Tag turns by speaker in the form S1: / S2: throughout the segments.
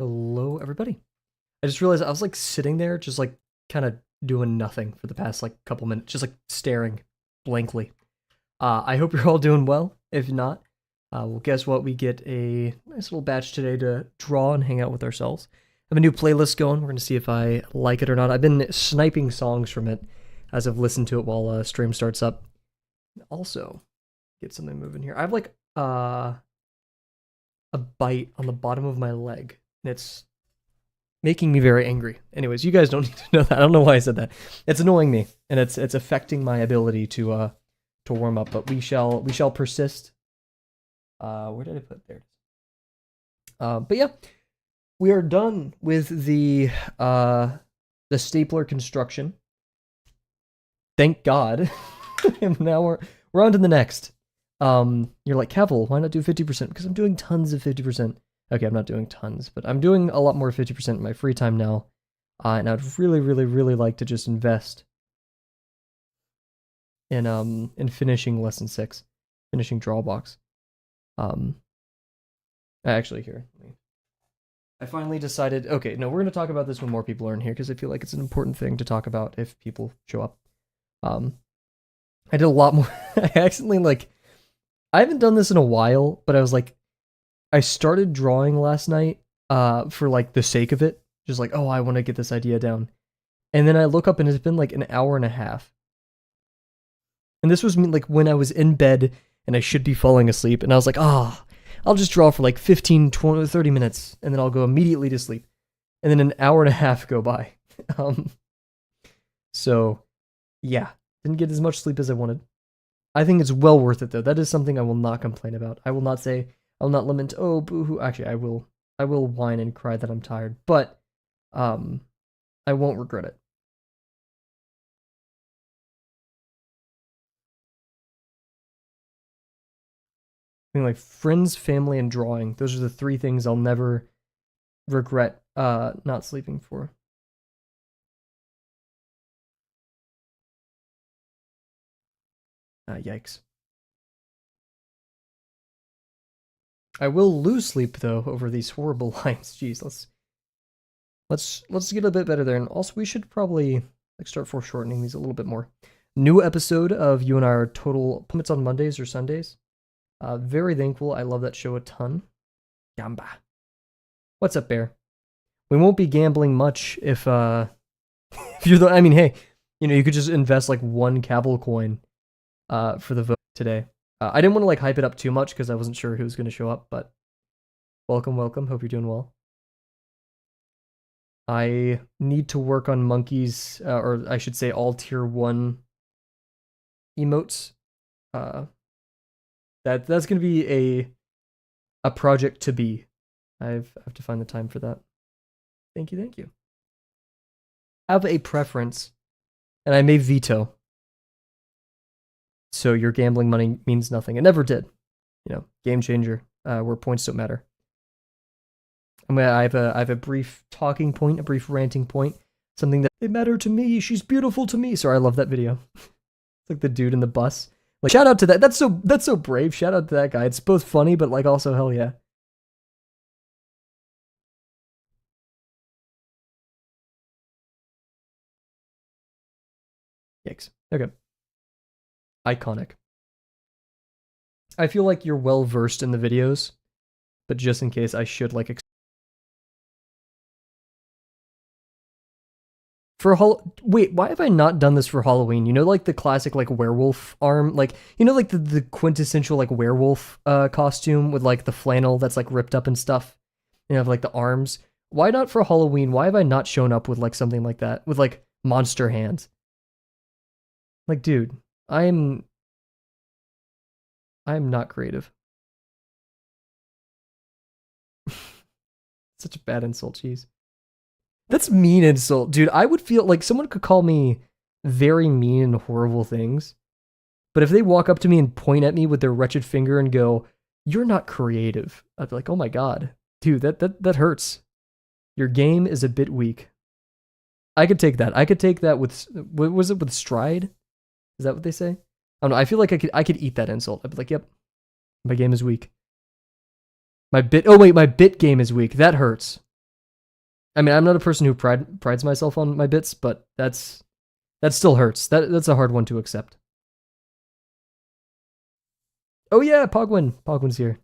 S1: Hello, everybody. I just realized I was like sitting there, just like kind of doing nothing for the past like couple minutes, just like staring blankly. I hope you're all doing well. If not, well, guess what? We get a nice little batch today to draw and hang out with ourselves. I have a new playlist going. We're going to see if I like it or not. I've been sniping songs from it as I've listened to it while stream starts up. Also, get something moving here. I have like a bite on the bottom of my leg. And it's making me very angry. Anyways, you guys don't need to know that. I don't know why I said that. It's annoying me, and it's affecting my ability to warm up. But we shall persist. Where did I put there? But yeah, we are done with the stapler construction. Thank God. And now we're on to the next. You're like, Kavel, why not do 50%? Because I'm doing tons of 50%. Okay, I'm not doing tons, but I'm doing a lot more 50% in my free time now. And I'd really like to just invest in finishing lesson 6, finishing Drawbox. Actually here, I finally decided, okay, no, we're going to talk about this when more people are in here, because I feel like it's an important thing to talk about if people show up. I did a lot more. I accidentally, I haven't done this in a while, but I was like, I started drawing last night for like the sake of it. Just like, oh, I want to get this idea down. And then I look up and it's been like an hour and a half. And this was me like when I was in bed and I should be falling asleep. And I was like, I'll just draw for like 15, 20, 30 minutes and then I'll go immediately to sleep. And then an hour and a half go by. So yeah, didn't get as much sleep as I wanted. I think it's well worth it though. That is something I will not complain about. I will not say, I'll not lament, oh, boo-hoo. Actually, I will whine and cry that I'm tired, but I won't regret it. I mean, like, friends, family, and drawing. Those are the 3 things I'll never regret not sleeping for. Yikes. I will lose sleep though over these horrible lines. Jeez, let's get a bit better there. And also, we should probably start foreshortening these a little bit more. New episode of You and I Are Total. It's on Mondays or Sundays. Very thankful. I love that show a ton. Gamba. What's up, Bear? We won't be gambling much if if you're the. I mean, hey, you could just invest like 1 Kavel coin for the vote today. I didn't want to hype it up too much because I wasn't sure who was going to show up, but welcome. Hope you're doing well. I need to work on monkeys, or I should say all tier 1 emotes. That's going to be a project to be. I have to find the time for that. Thank you. Have a preference, and I may veto. So your gambling money means nothing. It never did. Game changer, where points don't matter. I have a brief talking point, a brief ranting point, something that they matter to me. She's beautiful to me. Sorry, I love that video. It's like the dude in the bus. Like, shout out to that. That's so brave. Shout out to that guy. It's both funny, but like also hell yeah. Yikes. Okay. Iconic. I feel like you're well versed in the videos, but just in case, I should wait, why have I not done this for Halloween? Like the classic like werewolf arm, like like the quintessential like werewolf costume with like the flannel that's like ripped up and stuff. Have like the arms. Why not for Halloween? Why have I not shown up with like something like that with like monster hands? Like, dude, I'm not creative. Such a bad insult, jeez. That's mean insult, dude. I would feel like someone could call me very mean and horrible things, but if they walk up to me and point at me with their wretched finger and go, "You're not creative," I'd be like, "Oh my god, dude, that hurts. Your game is a bit weak." I could take that. I could take that with, what was it, with stride? Is that what they say? I don't know. I feel like I could eat that insult. I'd be like, "Yep, my game is weak. My bit game is weak. That hurts." I mean, I'm not a person who prides myself on my bits, but that still hurts. That's a hard one to accept. Oh yeah, Pogwin's here.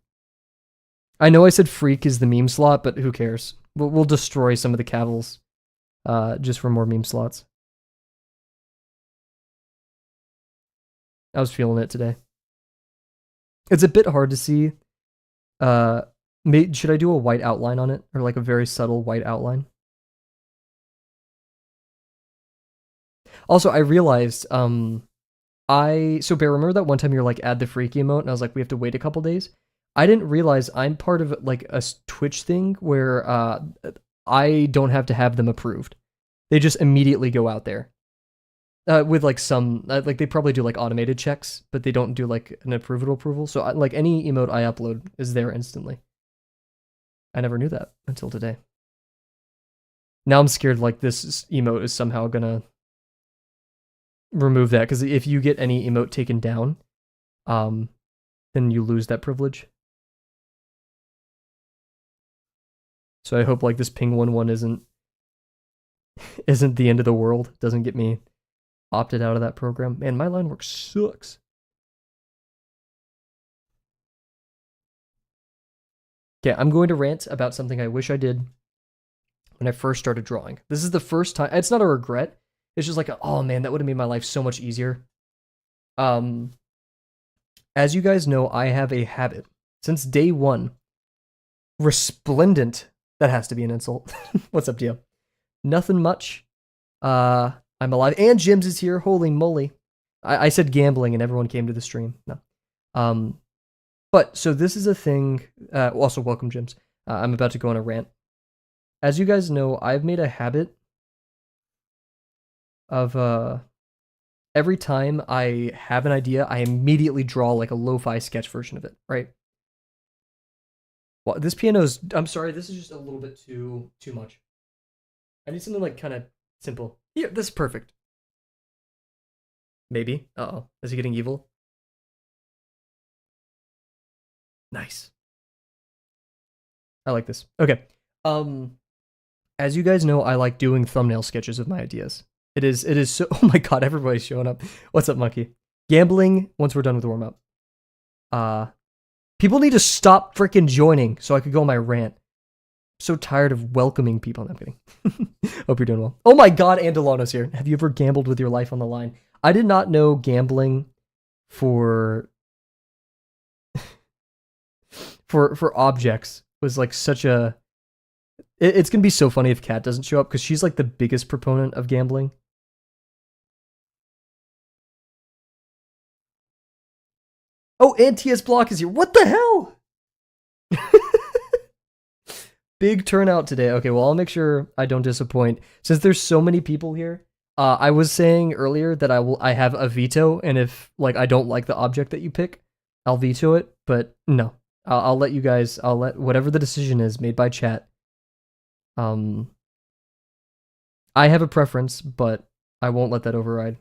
S1: I know I said Freak is the meme slot, but who cares? We'll destroy some of the Kavels, just for more meme slots. I was feeling it today. It's a bit hard to see. Should I do a white outline on it, or like a very subtle white outline? Also, I realized, so Bear, remember that one time you were like, add the freaky emote, and I was like, we have to wait a couple days? I didn't realize I'm part of like a Twitch thing where I don't have to have them approved. They just immediately go out there. With like some, like they probably do like automated checks, but they don't do like an approval. So like any emote I upload is there instantly. I never knew that until today. Now I'm scared like this emote is somehow gonna remove that, because if you get any emote taken down, then you lose that privilege. So I hope like this ping one isn't the end of the world. Doesn't get me opted out of that program. Man, my line work sucks. Okay, I'm going to rant about something I wish I did when I first started drawing. This is the first time. It's not a regret. It's just like, oh man, that would have made my life so much easier. As you guys know, I have a habit since day one. Resplendent. That has to be an insult. What's up, Dio? Nothing much. I'm alive. And Jims is here. Holy moly. I said gambling and everyone came to the stream. No. But, so this is a thing. Also, welcome, Jims. I'm about to go on a rant. As you guys know, I've made a habit of, every time I have an idea, I immediately draw like a lo-fi sketch version of it, right? Well, this piano's, I'm sorry, this is just a little bit too much. I need something like kind of simple. Yeah, this is perfect. Maybe. Uh-oh. Is he getting evil? Nice. I like this. Okay. As you guys know, I like doing thumbnail sketches of my ideas. It is so, oh my god, everybody's showing up. What's up, Monkey? Gambling once we're done with warm up. People need to stop freaking joining so I could go on my rant. I'm so tired of welcoming people. No, I'm kidding. Hope you're doing well. Oh my god, Andalano's here. Have you ever gambled with your life on the line? I did not know gambling for objects was like such a... It's gonna be so funny if Kat doesn't show up, because she's like the biggest proponent of gambling. Oh, and TS Block is here. What the hell? Big turnout today. Okay, well, I'll make sure I don't disappoint. Since there's so many people here, I was saying earlier that I have a veto, and if like I don't like the object that you pick, I'll veto it. But no, I'll let you guys. I'll let whatever the decision is made by chat. I have a preference, but I won't let that override.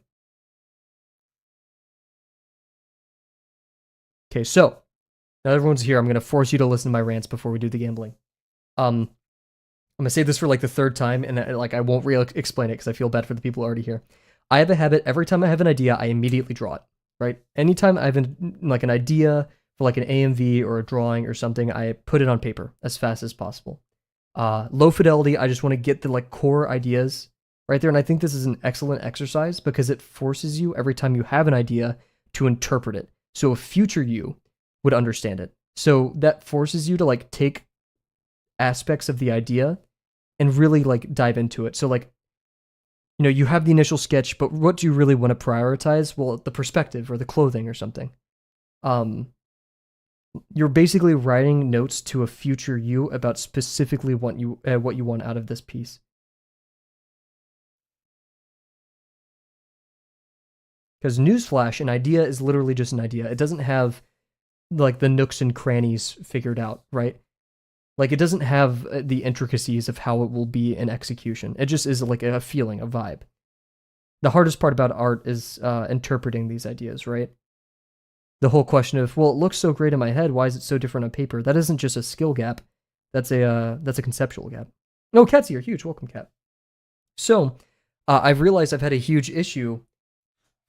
S1: Okay, so now that everyone's here, I'm gonna force you to listen to my rants before we do the gambling. I'm gonna say this for like the third time, and I won't explain it because I feel bad for the people already here. I have a habit. Every time I have an idea, I immediately draw it. Right? Anytime I have an idea for like an AMV or a drawing or something, I put it on paper as fast as possible. Low fidelity. I just want to get the like core ideas right there, and I think this is an excellent exercise because it forces you every time you have an idea to interpret it, so a future you would understand it. So that forces you to like take aspects of the idea and really like dive into it. So like, you know, you have the initial sketch, but what do you really want to prioritize? Well, the perspective or the clothing or something. You're basically writing notes to a future you about specifically what you want out of this piece. Because newsflash, an idea is literally just an idea. It doesn't have like the nooks and crannies figured out, right? Like it doesn't have the intricacies of how it will be in execution. It just is like a feeling, a vibe. The hardest part about art is interpreting these ideas, right? The whole question of, well, it looks so great in my head, why is it so different on paper? That isn't just a skill gap. That's a conceptual gap. No, Cat's here. Huge. Welcome, Cat. So, I've realized I've had a huge issue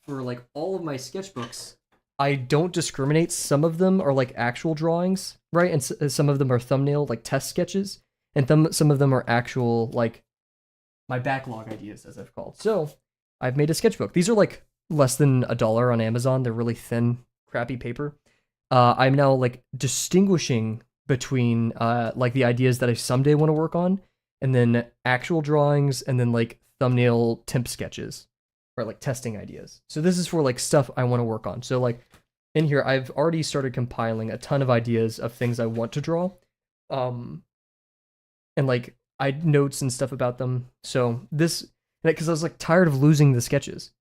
S1: for like all of my sketchbooks. I don't discriminate. Some of them are like actual drawings, right? And some of them are thumbnail, like test sketches. And some of them are actual, like, my backlog ideas, as I've called. So, I've made a sketchbook. These are like less than $1 on Amazon. They're really thin, crappy paper. I'm now like distinguishing between like the ideas that I someday want to work on, and then actual drawings, and then like thumbnail temp sketches, or like testing ideas. So this is for like stuff I want to work on. So like in here, I've already started compiling a ton of ideas of things I want to draw, and like I notes and stuff about them. So this, because I was like tired of losing the sketches.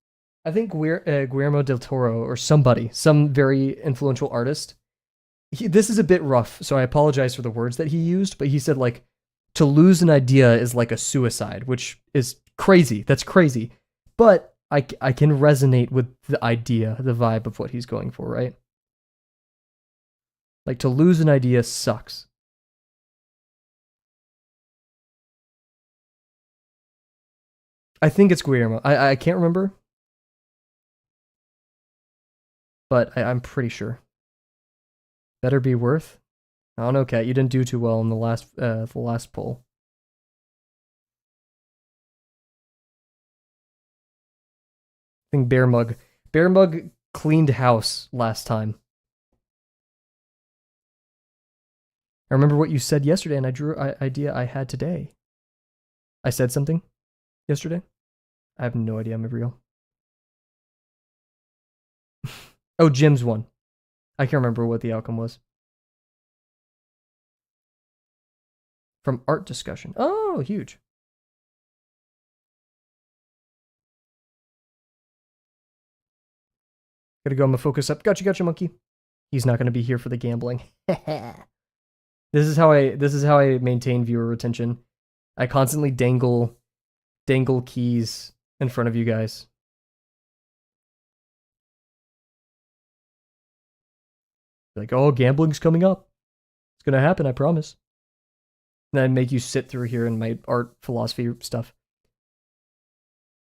S1: I think Guillermo del Toro or somebody, some very influential artist. This is a bit rough, so I apologize for the words that he used, but he said like to lose an idea is like a suicide, which is crazy. That's crazy. But I can resonate with the idea, the vibe of what he's going for, right? Like to lose an idea sucks. I think it's Guillermo. I can't remember, but I'm pretty sure. Better be worth. I don't know, Kat. You didn't do too well in the last poll. I think Bear Mug cleaned house last time. I remember what you said yesterday, and I drew an idea I had today. I said something yesterday. I have no idea. I'm real. Oh, Jim's won. I can't remember what the outcome was. From art discussion. Oh, huge. Gotta go. I'm gonna focus up. Gotcha, monkey. He's not gonna be here for the gambling. This is how I maintain viewer retention. I constantly dangle keys in front of you guys. Like, oh, gambling's coming up. It's gonna happen, I promise. And I make you sit through here in my art philosophy stuff.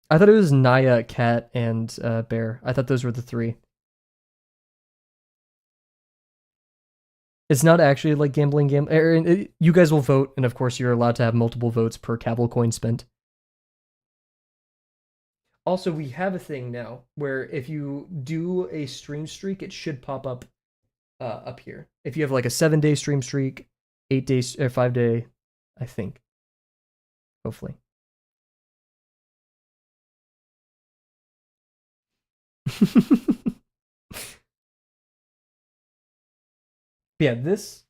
S1: I thought it was Naya, Cat, and Bear. I thought those were the three. It's not actually like gambling. You guys will vote, and of course, you're allowed to have multiple votes per Kavel coin spent. Also, we have a thing now where if you do a stream streak, it should pop up up here. If you have like a 7-day stream streak, 8 days or 5-day, I think. Hopefully. Yeah, this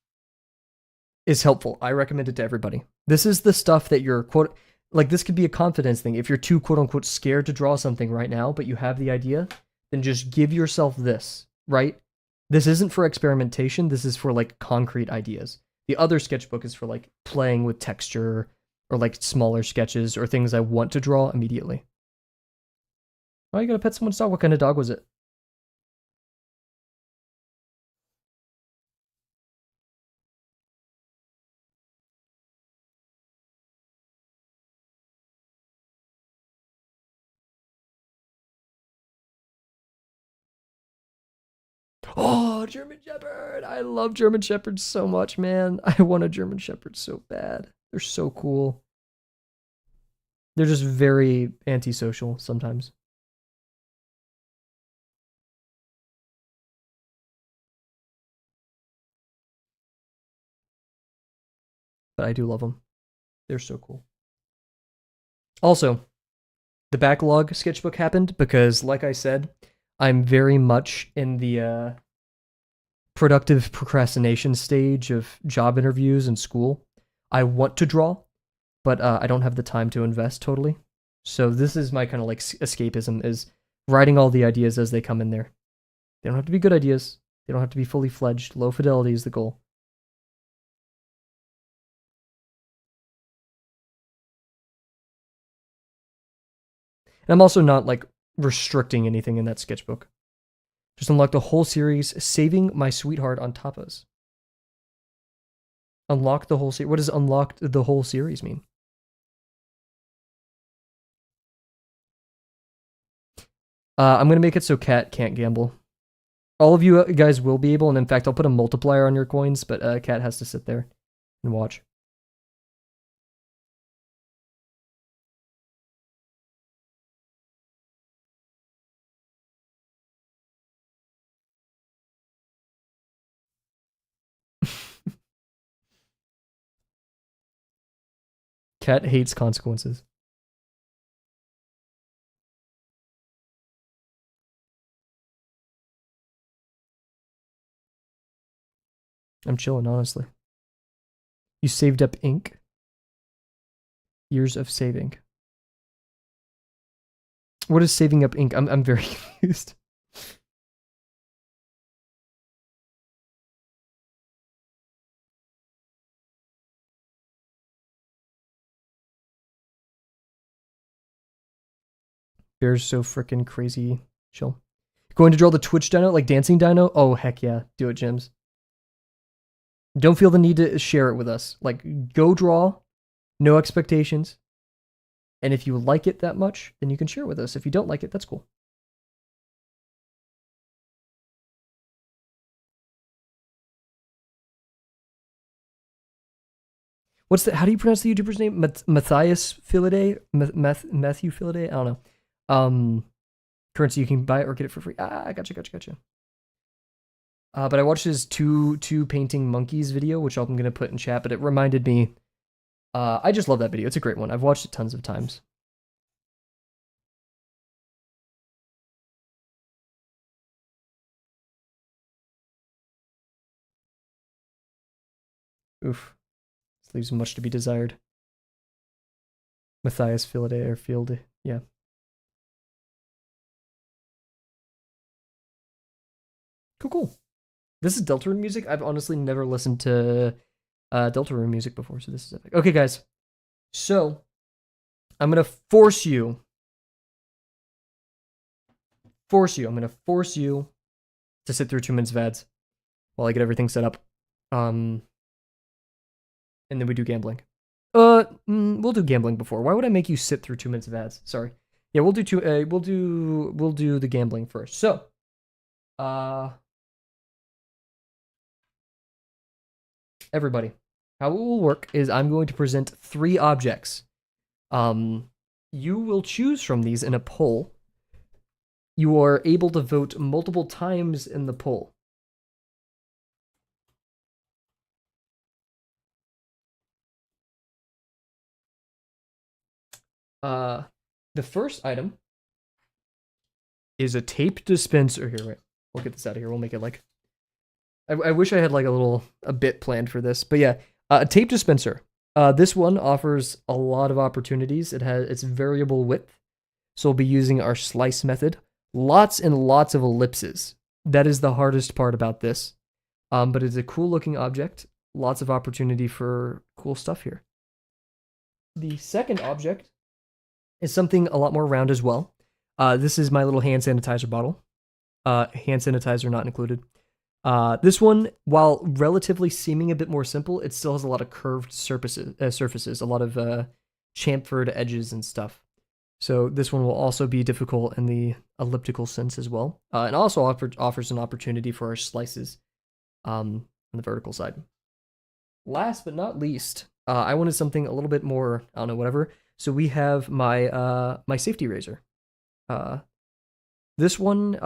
S1: is helpful. I recommend it to everybody. This is the stuff that you're quote like this could be a confidence thing. If you're too quote unquote scared to draw something right now, but you have the idea, then just give yourself this, right? This isn't for experimentation. This is for like concrete ideas. The other sketchbook is for like playing with texture or like smaller sketches or things I want to draw immediately. Oh, you gotta pet someone's dog. What kind of dog was it? Oh, German Shepherd. I love German Shepherds so much, man. I want a German Shepherd so bad. They're so cool. They're just very antisocial sometimes. But I do love them. They're so cool. Also, the backlog sketchbook happened because, like I said, I'm very much in the productive procrastination stage of job interviews and school. I want to draw, but I don't have the time to invest totally. So this is my kind of like escapism, is writing all the ideas as they come in there. They don't have to be good ideas. They don't have to be fully fledged. Low fidelity is the goal. And I'm also not like restricting anything in that sketchbook. Just unlock the whole series, saving my sweetheart on tapas. Unlock the whole series. What does unlock the whole series mean? I'm gonna make it so Cat can't gamble. All of you guys will be able, and in fact, I'll put a multiplier on your coins, but Cat has to sit there and watch. Cat hates consequences. I'm chilling, honestly. You saved up ink. Years of saving. What is saving up ink? I'm very confused. Bear's so freaking crazy. Chill. Going to draw the Twitch dino, like dancing dino? Oh, heck yeah. Do it, Jims. Don't feel the need to share it with us. Like, go draw. No expectations. And if you like it that much, then you can share it with us. If you don't like it, that's cool. What's the? How do you pronounce the YouTuber's name? Matthias Philaday? Matthew Philaday? I don't know. Currency, you can buy it or get it for free. Ah, gotcha. But I watched his two painting monkeys video, which I'm gonna put in chat. But it reminded me. I just love that video. It's a great one. I've watched it tons of times. Oof. This leaves much to be desired. Matthias Philaday or Field. Yeah. Cool. This is Deltarune music. I've honestly never listened to Deltarune music before, so this is epic. Okay, guys. So, I'm going to force you. I'm going to force you to sit through 2 minutes of ads while I get everything set up. And then we do gambling. We'll do gambling before. Why would I make you sit through 2 minutes of ads? Sorry. Yeah, we'll do the gambling first. So, everybody, how it will work is I'm going to present 3 objects. You will choose from these in a poll. You are able to vote multiple times in the poll. The first item is a tape dispenser. Here, wait. We'll get this out of here. We'll make it like... I wish I had like a bit planned for this. But yeah, a tape dispenser. This one offers a lot of opportunities. It's variable width. So we'll be using our slice method. Lots and lots of ellipses. That is the hardest part about this. But it's a cool looking object. Lots of opportunity for cool stuff here. The second object is something a lot more round as well. This is my little hand sanitizer bottle. Hand sanitizer not included. This one, while relatively seeming a bit more simple, it still has a lot of curved surfaces, a lot of chamfered edges and stuff. So this one will also be difficult in the elliptical sense as well. And also offers an opportunity for our slices on the vertical side. Last but not least, I wanted something a little bit more, I don't know, whatever. So we have my my safety razor. This one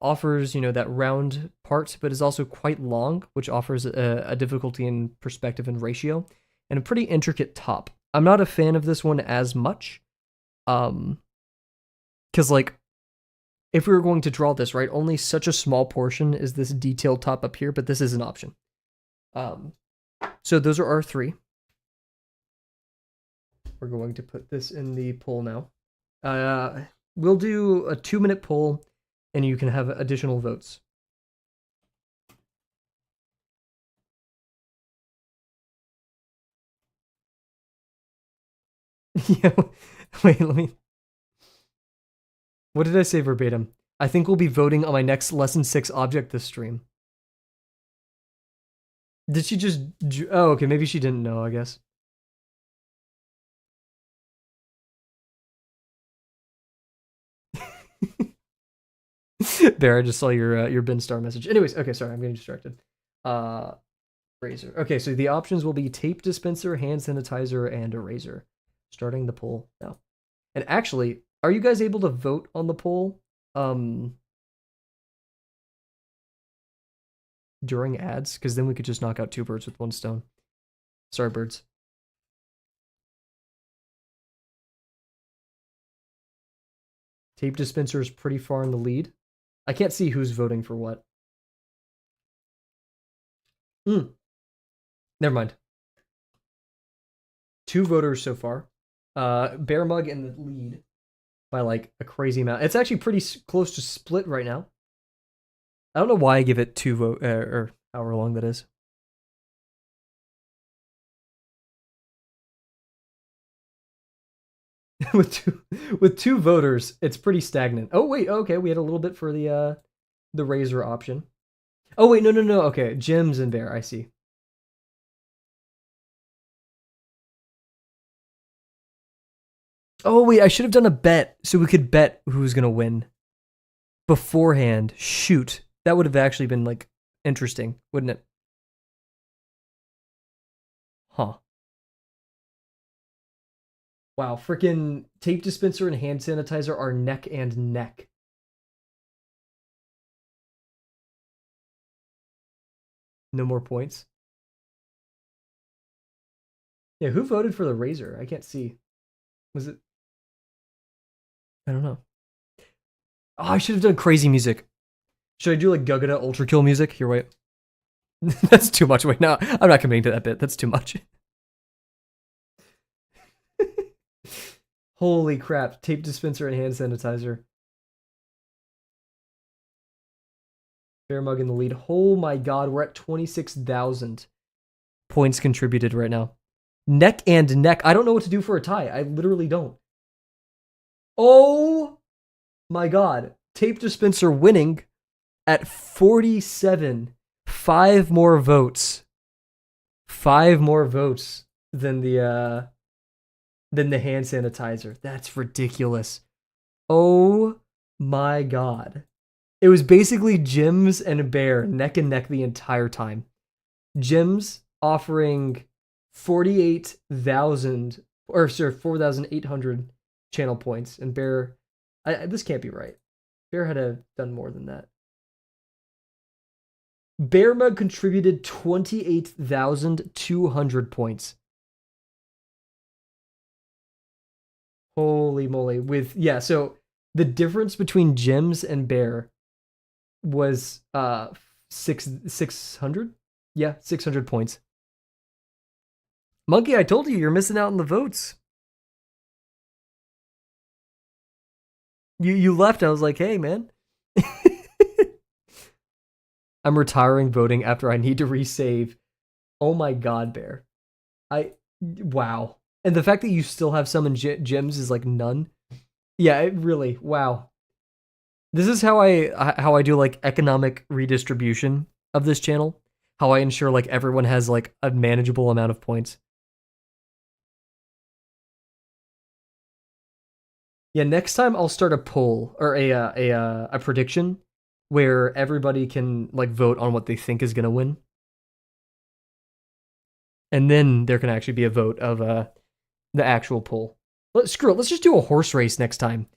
S1: offers, that round part, but is also quite long, which offers a difficulty in perspective and ratio, and a pretty intricate top. I'm not a fan of this one as much, because like, if we were going to draw this, right, only such a small portion is this detailed top up here, but this is an option. So those are our 3. We're going to put this in the poll now. We'll do a 2-minute poll, and you can have additional votes. Yeah, wait, let me... What did I say verbatim? I think we'll be voting on my next lesson 6 object this stream. Did she just... Oh, okay, maybe she didn't know, I guess. Bear, I just saw your Ben Star message. Anyways, okay, sorry, I'm getting distracted. Uh, razor. Okay, so the options will be tape dispenser, hand sanitizer, and a razor. Starting the poll now. And actually, are you guys able to vote on the poll? During ads, because then we could just knock out 2 birds with 1 stone. Sorry, birds. Tape dispenser is pretty far in the lead. I can't see who's voting for what. Never mind. 2 voters so far. Bear Mug in the lead by like a crazy amount. It's actually pretty close to split right now. I don't know why I give it 2 vote or however long that is. with two voters, it's pretty stagnant. Oh wait, okay, we had a little bit for the razor option. Oh wait, no. Okay, Gems and Bear, I see. Oh wait, I should have done a bet so we could bet who's gonna win beforehand. Shoot, that would have actually been like interesting, wouldn't it? Huh. Wow, freaking tape dispenser and hand sanitizer are neck and neck. No more points. Yeah, who voted for the razor? I can't see. Was it? I don't know. Oh, I should have done crazy music. Should I do like Gugada Ultra Kill music? Here, wait. That's too much. Wait, no, I'm not committing to that bit. That's too much. Holy crap. Tape dispenser and hand sanitizer. Bear Mug in the lead. Oh my god, we're at 26,000 points contributed right now. Neck and neck. I don't know what to do for a tie. I literally don't. Oh my god. Tape dispenser winning at 47. 5 more votes. 5 more votes than the hand sanitizer. That's ridiculous. Oh my god. It was basically Jims and Bear neck and neck the entire time. Jims offering 48,000 or sorry, 4,800 channel points, and Bear, this can't be right. Bear had to have done more than that. Bear Mug contributed 28,200 points. Holy moly. So the difference between Gems and Bear was 600? Yeah, 600 points. Monkey, I told you, you're missing out on the votes. You left, I was like, hey man. I'm retiring voting after I need to resave. Oh my god, Bear. Wow. And the fact that you still have some in Gems is like none. Yeah, it really, wow. This is how I do like economic redistribution of this channel. How I ensure like everyone has like a manageable amount of points. Yeah, next time I'll start a poll or a prediction where everybody can like vote on what they think is gonna win, and then there can actually be a vote of the actual poll. Screw it. Let's just do a horse race next time.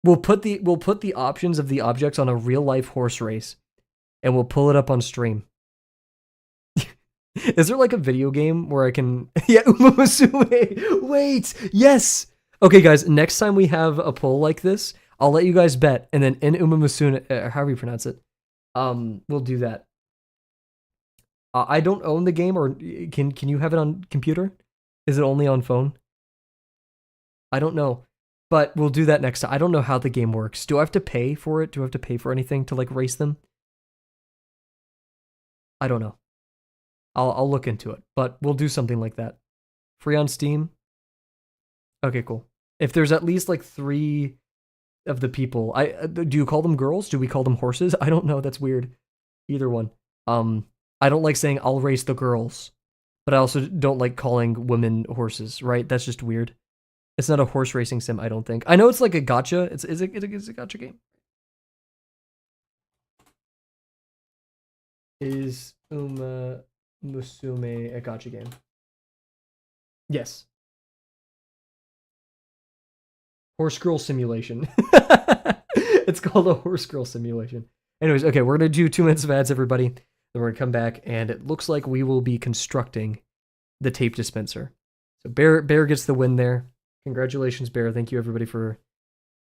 S1: We'll put the options of the objects on a real life horse race, and we'll pull it up on stream. Is there like a video game where I can? Yeah, Uma Musume. Wait, yes. Okay, guys. Next time we have a poll like this, I'll let you guys bet, and then in Uma Musume, however you pronounce it, we'll do that. I don't own the game, or can you have it on computer? Is it only on phone? I don't know, but we'll do that next time. I don't know how the game works. Do I have to pay for it? Do I have to pay for anything to like race them? I don't know. I'll look into it, but we'll do something like that. Free on Steam. Okay, cool. If there's at least like 3 of the people, do you call them girls? Do we call them horses? I don't know. That's weird. Either one. I don't like saying I'll race the girls, but I also don't like calling women horses. Right? That's just weird. It's not a horse racing sim, I don't think. I know it's like a gacha. It's a gacha game. Is Uma Musume a gacha game? Yes. Horse Girl Simulation. It's called a Horse Girl Simulation. Anyways, okay, we're going to do 2 minutes of ads, everybody. Then we're going to come back, and it looks like we will be constructing the tape dispenser. So Bear gets the win there. Congratulations, Bear. Thank you, everybody, for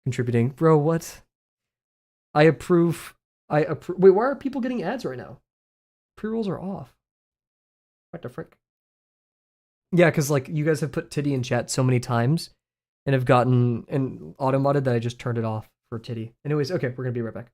S1: contributing. Bro, what? I approve. Wait, why are people getting ads right now? Pre-rolls are off. What the frick? Yeah, because like you guys have put Titty in chat so many times and have gotten and auto-modded that I just turned it off for Titty. Anyways, okay, we're going to be right back.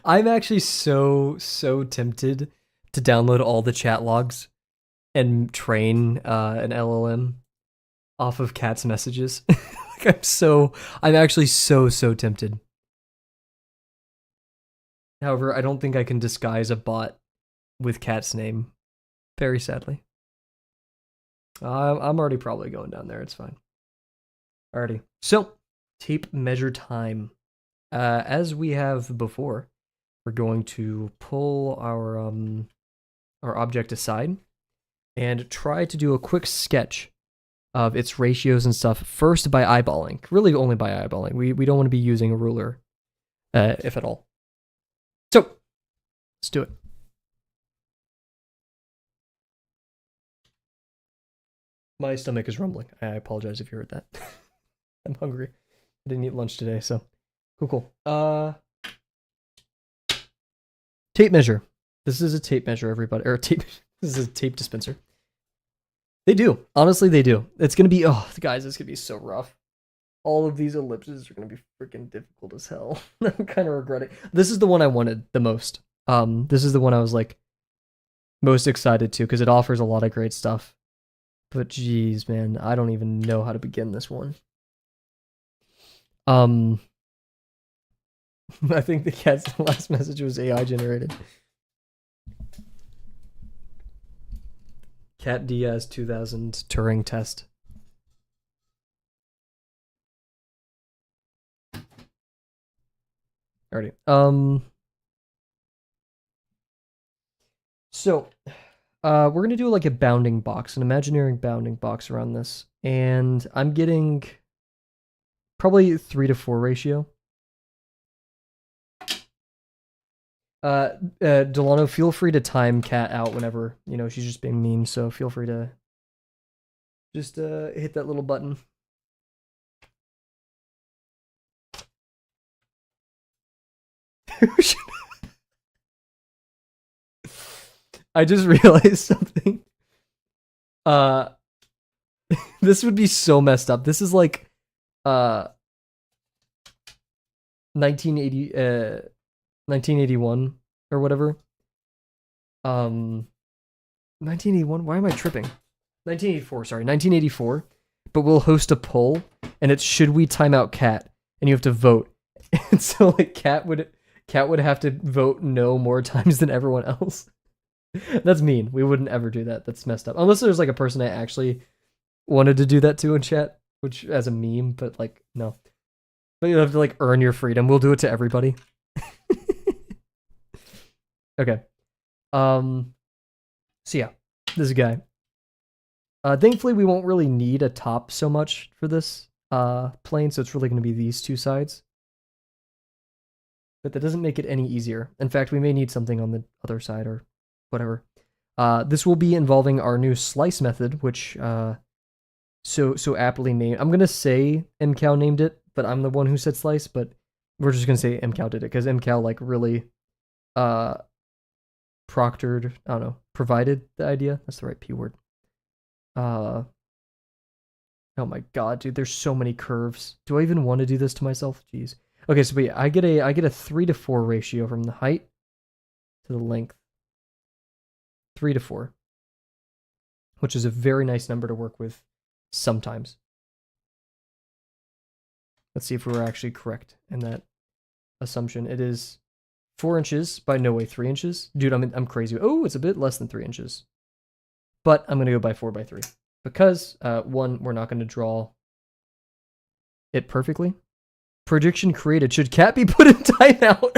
S1: I'm actually so tempted to download all the chat logs and train an LLM off of Cat's messages. Like I'm actually so tempted. However, I don't think I can disguise a bot with Cat's name. Very sadly. I'm already probably going down there. It's fine. Alrighty. So, tape measure time. As we have before, we're going to pull our object aside and try to do a quick sketch of its ratios and stuff first by eyeballing. Really only by eyeballing. We don't want to be using a ruler, if at all. So, let's do it. My stomach is rumbling. I apologize if you heard that. I'm hungry. I didn't eat lunch today, so cool. Tape measure. This is a tape measure, everybody. Or tape. This is a tape dispenser. They do. Honestly, they do. It's gonna be. Oh, guys, it's gonna be so rough. All of these ellipses are gonna be freaking difficult as hell. I'm kind of regretting. This is the one I wanted the most. This is the one I was like most excited to because it offers a lot of great stuff. But geez, man, I don't even know how to begin this one. I think the cat's last message was AI generated. Cat Diaz 2000 Turing test. Alrighty. So, we're gonna do like a bounding box, an imaginary bounding box around this, and I'm getting probably 3 to 4 ratio. Delano, feel free to time Cat out whenever, she's just being mean, so feel free to Just hit that little button. I just realized something. Uh, this would be so messed up. This is like 1980 1981 or whatever. 1981. Why am I tripping? 1984, sorry. 1984. But we'll host a poll and it's should we time out Cat? And you have to vote. And so like Cat would have to vote no more times than everyone else. That's mean. We wouldn't ever do that. That's messed up. Unless there's like a person I actually wanted to do that to in chat, which as a meme, but like no. But you have to like earn your freedom. We'll do it to everybody. Okay. So yeah, this guy. Thankfully we won't really need a top so much for this plane, so it's really going to be these two sides. But that doesn't make it any easier. In fact, we may need something on the other side or whatever. This will be involving our new slice method, which so aptly named. I'm gonna say MCow named it, but I'm the one who said slice. But we're just gonna say MCow did it because MCow like really proctored. I don't know, provided the idea. That's the right P word. Oh my god, dude, there's so many curves. Do I even want to do this to myself? Jeez. Okay, so but yeah, I get a 3-to-4 ratio from the height to the length. 3-to-4, which is a very nice number to work with sometimes. Let's see if we were actually correct in that assumption. It is 4 inches by no way 3 inches. Dude, I'm crazy. Oh, it's a bit less than 3 inches. But I'm going to go by 4 by 3 because one, we're not going to draw it perfectly. Prediction created. Should Cat be put in timeout?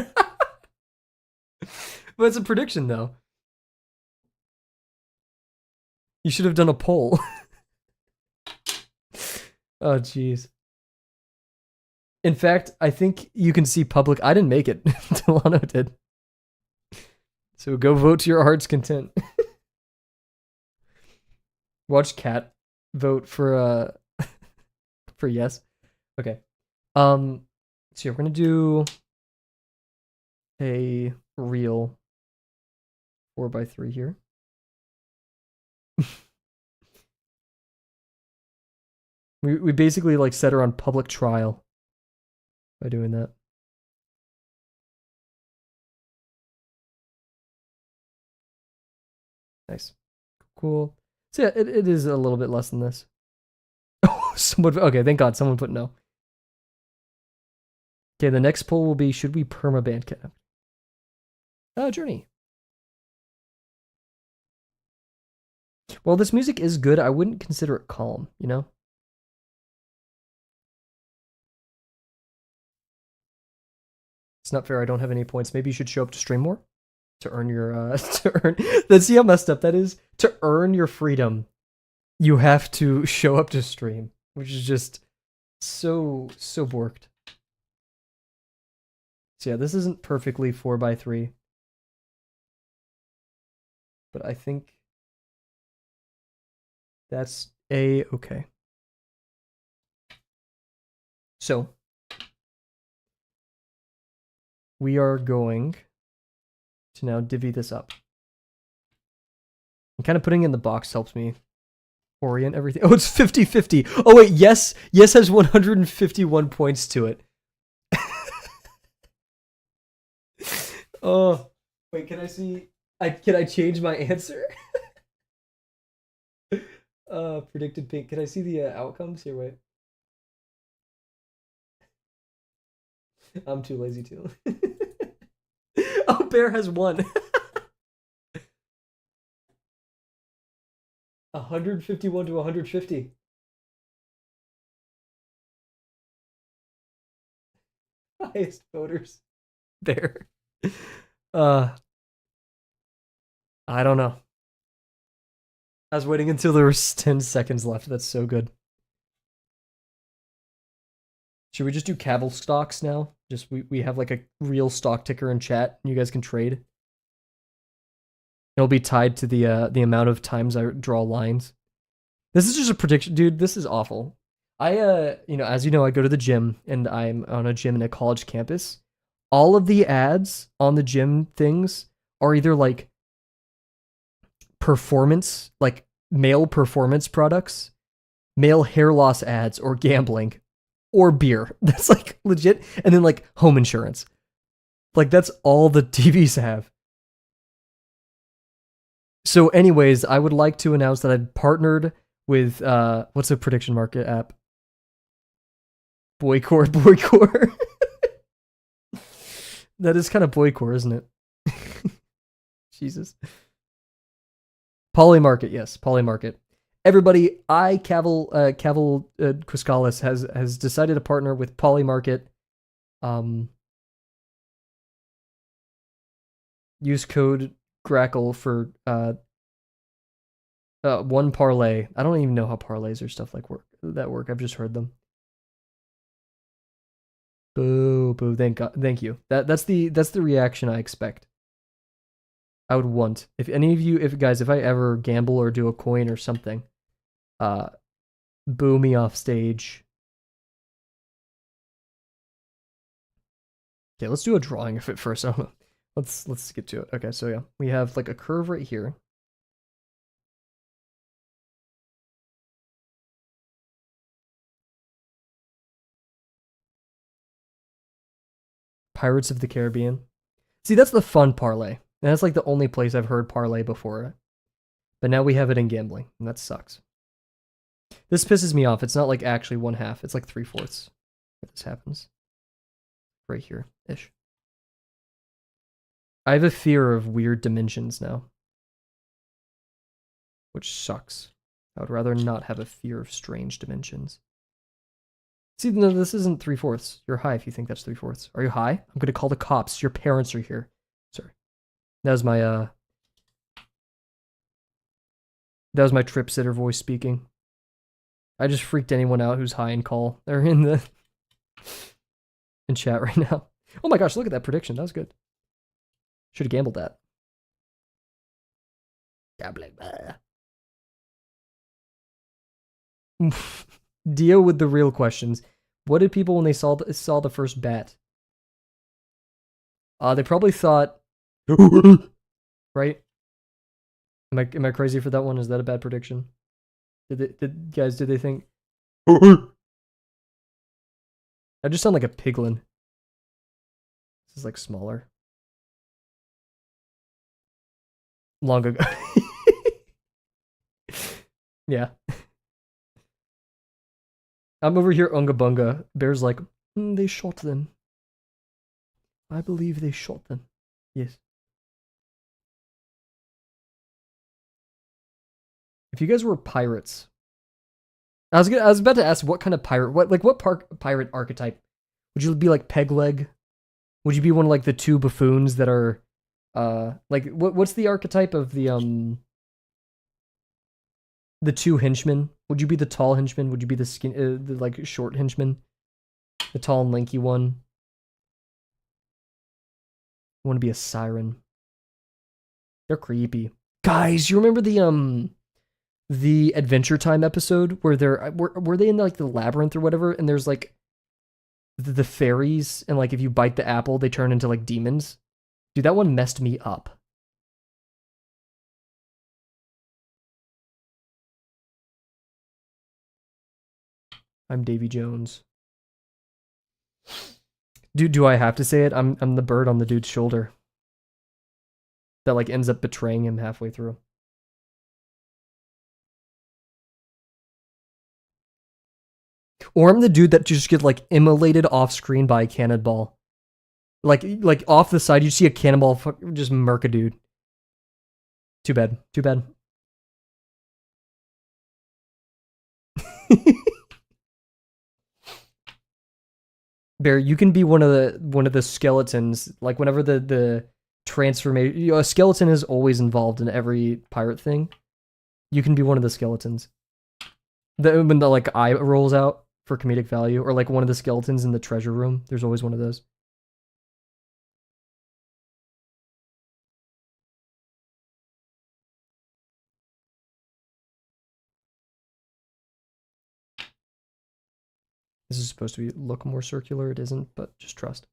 S1: But it's a prediction though. You should have done a poll. Oh, jeez. In fact, I think you can see public. I didn't make it. Delano did. So go vote to your heart's content. Watch Cat vote for for yes. Okay. So yeah, we're gonna do a real 4 by 3 here. we basically like set her on public trial by doing that. Nice. Cool. So yeah, it is a little bit less than this. Oh, okay, thank God someone put no. Okay, the next poll will be, should we permaban Cat? Journey. Well, this music is good. I wouldn't consider it calm, you know? It's not fair. I don't have any points. Maybe you should show up to stream more to earn your to earn. Let's see how messed up that is. To earn your freedom, you have to show up to stream, which is just so borked. So yeah, this isn't perfectly 4 by 3, but I think that's okay. So we are going to now divvy this up. And kind of putting in the box helps me orient everything. Oh, it's 50-50. Oh wait, yes has 151 points to it. Oh, wait, can I see? Can I change my answer? Predicted pink. Can I see the outcomes here? Wait. I'm too lazy to. Oh, Bear has 1. 151 to 150. Highest voters. Bear. I don't know. I was waiting until there was 10 seconds left. That's so good. Should we just do Kavel stocks now? Just we have like a real stock ticker in chat, and you guys can trade. It'll be tied to the amount of times I draw lines. This is just a prediction, dude. This is awful. As you know, I go to the gym and I'm on a gym in a college campus. All of the ads on the gym things are either like performance, like male performance products, male hair loss ads, or gambling, or beer. That's like legit. And then like home insurance. Like that's all the TVs have. So, anyways, I would like to announce that I've partnered with what's a prediction market app? Boycore. That is kind of Boycore, isn't it? Jesus. Polymarket, yes, Polymarket. Everybody, Kavel Quiscalis has decided to partner with Polymarket. Use code Grackle for one parlay. I don't even know how parlays or stuff like work. I've just heard them. Boo, boo. Thank you. That's the reaction I expect. I would want. If any of you, if I ever gamble or do a coin or something, boo me off stage. Okay, let's do a drawing of it first. I don't know. Let's get to it. Okay, so yeah, we have like a curve right here. Pirates of the Caribbean. See, that's the fun parlay. And that's like the only place I've heard parlay before. But now we have it in gambling, and that sucks. This pisses me off. It's not like actually 1/2. It's like 3/4 where this happens. Right here ish. I have a fear of weird dimensions now, which sucks. I would rather not have a fear of strange dimensions. See, no, this isn't 3/4. You're high if you think that's 3/4. Are you high? I'm gonna call the cops. Your parents are here. Sorry. That was my trip sitter voice speaking. I just freaked anyone out who's high in call. They're in chat right now. Oh my gosh, look at that prediction. That was good. Should have gambled that. Gambling. Deal with the real questions. What did people when they saw the first bat? They probably thought, right? Am I crazy for that one? Is that a bad prediction? Did they think? I just sound like a piglin. This is like smaller. Long ago. Yeah. I'm over here unga bunga. Bear's like, they shot them. I believe they shot them. Yes. If you guys were pirates, I was about to ask what kind of pirate, what pirate archetype would you be? Like peg leg? Would you be one of like the two buffoons that are, like what's the archetype of the two henchmen? Would you be the tall henchman? Would you be the like short henchman? The tall and lanky one. I want to be a siren. They're creepy. Guys, you remember the Adventure Time episode where were they in like the labyrinth or whatever, and there's like the fairies, and like if you bite the apple, they turn into like demons. Dude, that one messed me up. I'm Davy Jones. Dude, do I have to say it? I'm the bird on the dude's shoulder that like ends up betraying him halfway through. Or I'm the dude that just gets like immolated off screen by a cannonball. Like off the side, you see a cannonball just murk a dude. Too bad. Too bad. Bear, you can be one of the skeletons. Like whenever the transformation, a skeleton is always involved in every pirate thing. You can be one of the skeletons. When the like eye rolls out for comedic value, or like one of the skeletons in the treasure room. There's always one of those. This is supposed to look more circular. It isn't, but just trust.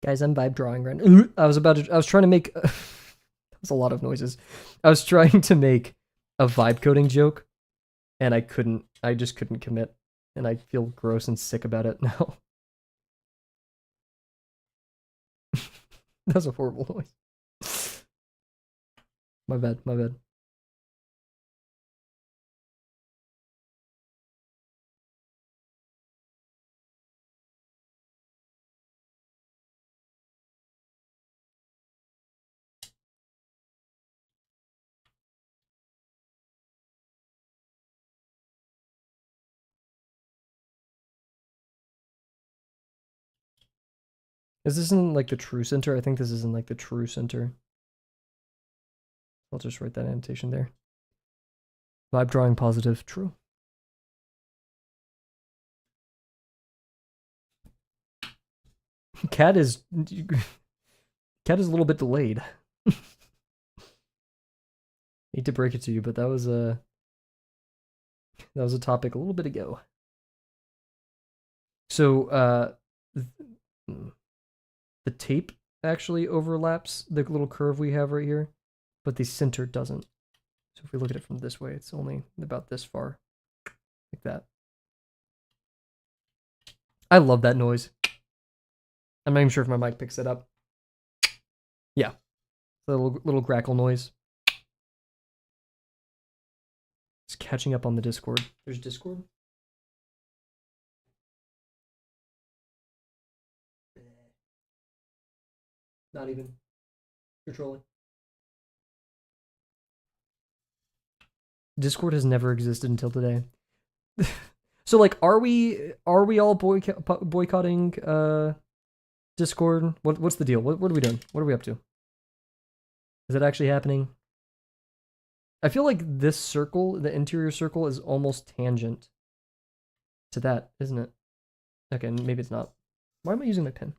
S1: Guys, I'm vibe drawing right now. I was trying to make, that was a lot of noises. I was trying to make a vibe coding joke, and I just couldn't commit, and I feel gross and sick about it now. That was a horrible noise. My bad, my bad. Is this in like the true center? I think this is in like the true center. I'll just write that annotation there. Vibe drawing positive, true. Cat is a little bit delayed. Hate to break it to you, but that was a topic a little bit ago. So the tape actually overlaps the little curve we have right here, but the center doesn't. So if we look at it from this way, it's only about this far, like that. I love that noise. I'm not even sure if my mic picks it up. Yeah, the little crackle noise. It's catching up on the Discord. There's Discord. Not even. You're trolling. Discord has never existed until today. So like, are we all boycotting Discord? What's the deal? What are we doing? What are we up to? Is it actually happening? I feel like this circle, the interior circle, is almost tangent to that, isn't it? Okay, maybe it's not. Why am I using my pen?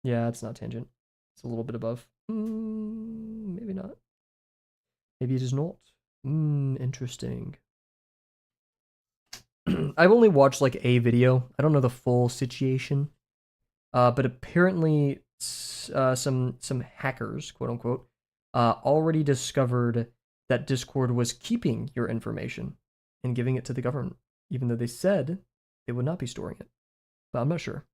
S1: Yeah, it's not tangent. It's a little bit above. Maybe not. Maybe it is not. Interesting. I've only watched like a video. I don't know the full situation. But apparently some hackers, quote unquote, already discovered that Discord was keeping your information and giving it to the government, even though they said they would not be storing it. But I'm not sure.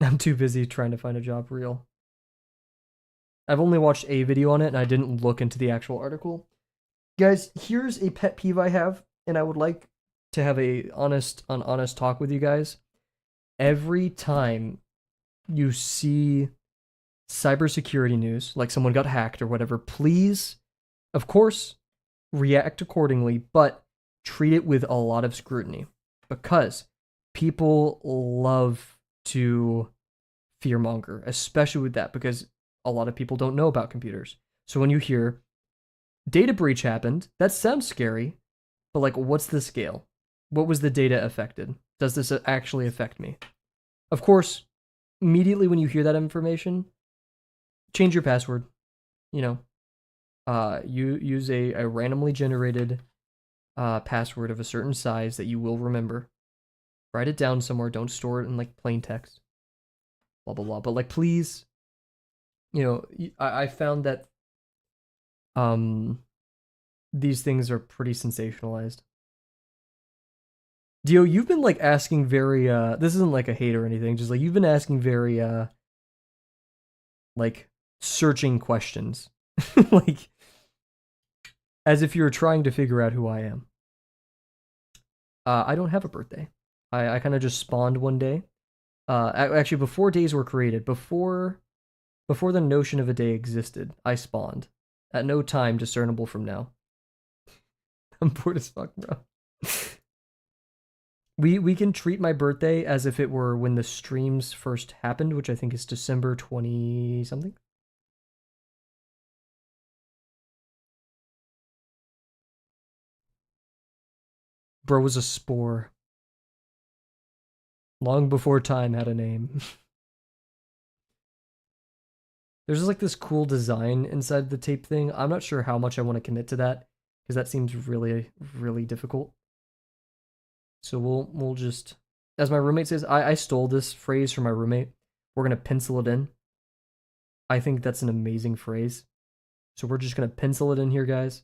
S1: I'm too busy trying to find a job real. I've only watched a video on it and I didn't look into the actual article. Guys, here's a pet peeve I have, and I would like to have an honest talk with you guys. Every time you see cybersecurity news, like someone got hacked or whatever, please, of course, react accordingly, but treat it with a lot of scrutiny, because people love to fearmonger, especially with that, because a lot of people don't know about computers. So when you hear data breach happened, that sounds scary, but like, what's the scale? What was the data affected? Does this actually affect me? Of course, immediately when you hear that information, change your password. You know, you use a randomly generated password of a certain size that you will remember. Write it down somewhere. Don't store it in like plain text. Blah blah blah. But like, please, you know, I found that these things are pretty sensationalized. Dio, you've been like asking very this isn't like a hate or anything, just like you've been asking very like searching questions. Like as if you're trying to figure out who I am. I don't have a birthday. I kind of just spawned one day. Actually, before days were created, before the notion of a day existed, I spawned. At no time discernible from now. I'm bored as fuck, bro. We can treat my birthday as if it were when the streams first happened, which I think is December 20 something. Bro was a spore. Long before time had a name. There's just like this cool design inside the tape thing. I'm not sure how much I want to commit to that because that seems really, really difficult. So we'll just, as my roommate says, I stole this phrase from my roommate. We're gonna pencil it in. I think that's an amazing phrase. So we're just gonna pencil it in here, guys.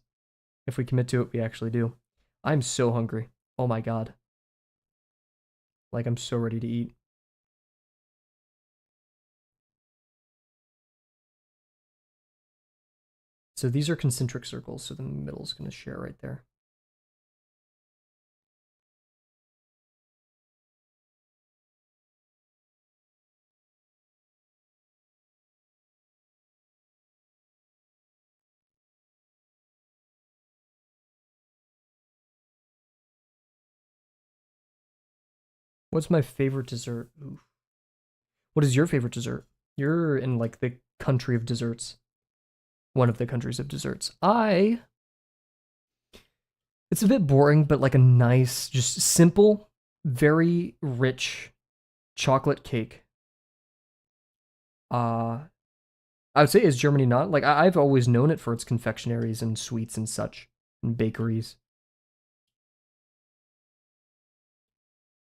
S1: If we commit to it, we actually do. I'm so hungry. Oh my god. Like I'm so ready to eat. So these are concentric circles, so the middle's gonna share right there. What's my favorite dessert? Ooh. What is your favorite dessert? You're in like the country of desserts. One of the countries of desserts. It's a bit boring, but like a nice, just simple, very rich chocolate cake. Uh I would say is Germany not? Like I've always known it for its confectionaries and sweets and such and bakeries.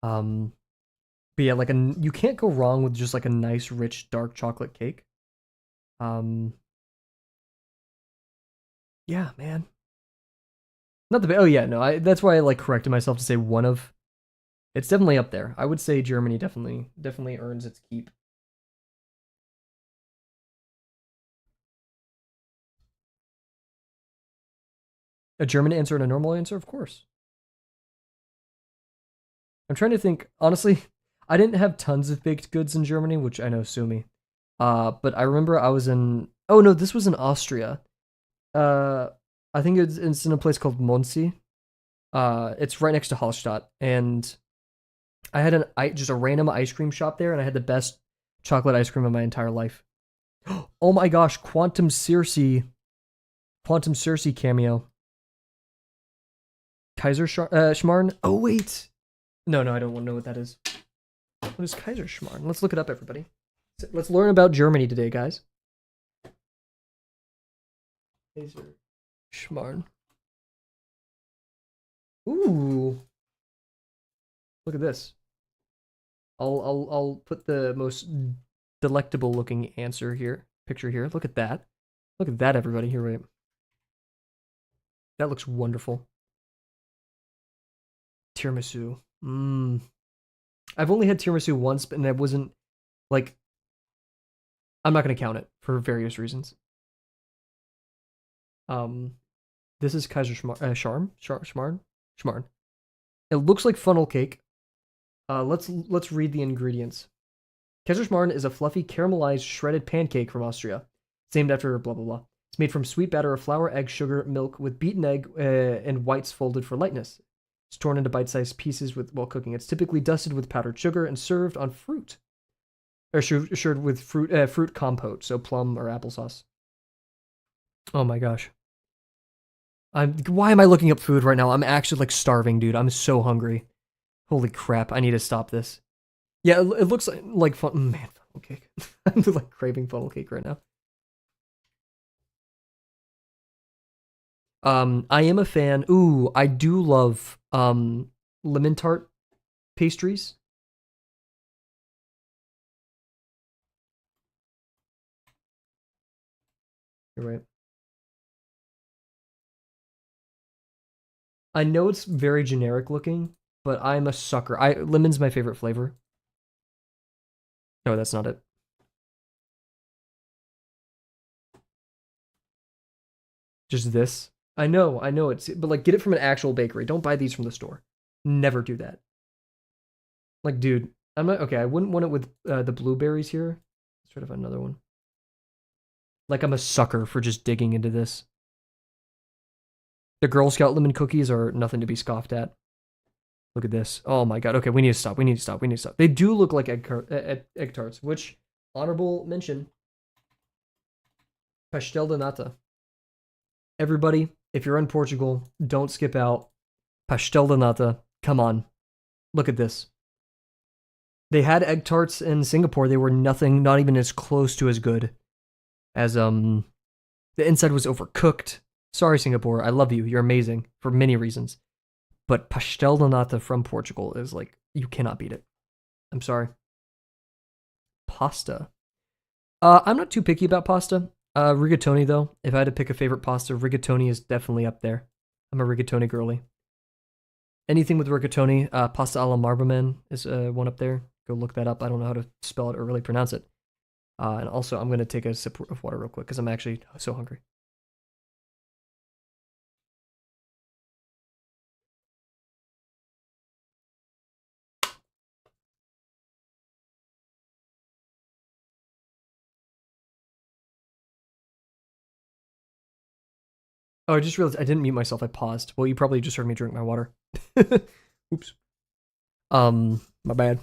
S1: Um but yeah, like you can't go wrong with just like a nice rich dark chocolate cake. Um yeah, man. Not the oh yeah, no, that's why I like corrected myself to say one of. It's definitely up there. I would say Germany definitely earns its keep. A German answer and a normal answer, of course. I'm trying to think. Honestly, I didn't have tons of baked goods in Germany, which I know sue me. But I remember I was in. Oh no, this was in Austria. Uh, I think it's in a place called Monsi. It's right next to Hallstatt, and I had just a random ice cream shop there, and I had the best chocolate ice cream of my entire life. Oh my gosh, Quantum Cersei cameo. Kaiser Schmarrn. Oh wait, no, I don't want to know what that is. What is Kaiser Schmarrn? Let's look it up, everybody. Let's learn about Germany today, guys. Kaiser Schmarrn. Ooh, look at this. I'll put the most delectable looking picture here. Look at that. Look at that, everybody. Here, wait. That looks wonderful. Tiramisu. Mmm. I've only had tiramisu once, and I wasn't like. I'm not gonna count it for various reasons. Um, this is Kaiser Schmarrn. It looks like funnel cake. Let's read the ingredients. Kaiser Schmarrn is a fluffy caramelized shredded pancake from Austria. It's named after blah blah blah. It's made from sweet batter of flour, egg, sugar, milk with beaten egg and whites folded for lightness. It's torn into bite-sized pieces while cooking. It's typically dusted with powdered sugar and served on fruit, or served with fruit compote, so plum or applesauce. Oh my gosh. Why am I looking up food right now? I'm actually like starving, dude. I'm so hungry. Holy crap! I need to stop this. Yeah, it looks like fun. Man, funnel cake. I'm like craving funnel cake right now. I am a fan. Ooh, I do love lemon tart pastries. You're right. I know it's very generic looking, but I'm a sucker. Lemon's my favorite flavor. No, that's not it. Just this. I know it's but like get it from an actual bakery. Don't buy these from the store. Never do that. Like, dude, I'm not okay. I wouldn't want it with the blueberries here. Let's try to find another one. Like, I'm a sucker for just digging into this. The Girl Scout lemon cookies are nothing to be scoffed at. Look at this. Oh my god. Okay, we need to stop. We need to stop. We need to stop. They do look like egg tarts, which, honorable mention, pastel de nata. Everybody, if you're in Portugal, don't skip out. Pastel de nata. Come on. Look at this. They had egg tarts in Singapore. They were nothing, not even as close to as good as the inside was overcooked. Sorry, Singapore. I love you. You're amazing for many reasons. But pastel de nata from Portugal is like, you cannot beat it. I'm sorry. Pasta. I'm not too picky about pasta. Rigatoni, though. If I had to pick a favorite pasta, rigatoni is definitely up there. I'm a rigatoni girly. Anything with rigatoni, pasta alla marbaman is one up there. Go look that up. I don't know how to spell it or really pronounce it. And also, I'm going to take a sip of water real quick because I'm actually so hungry. Oh, I just realized I didn't mute myself. I paused. Well, you probably just heard me drink my water. Oops. My bad.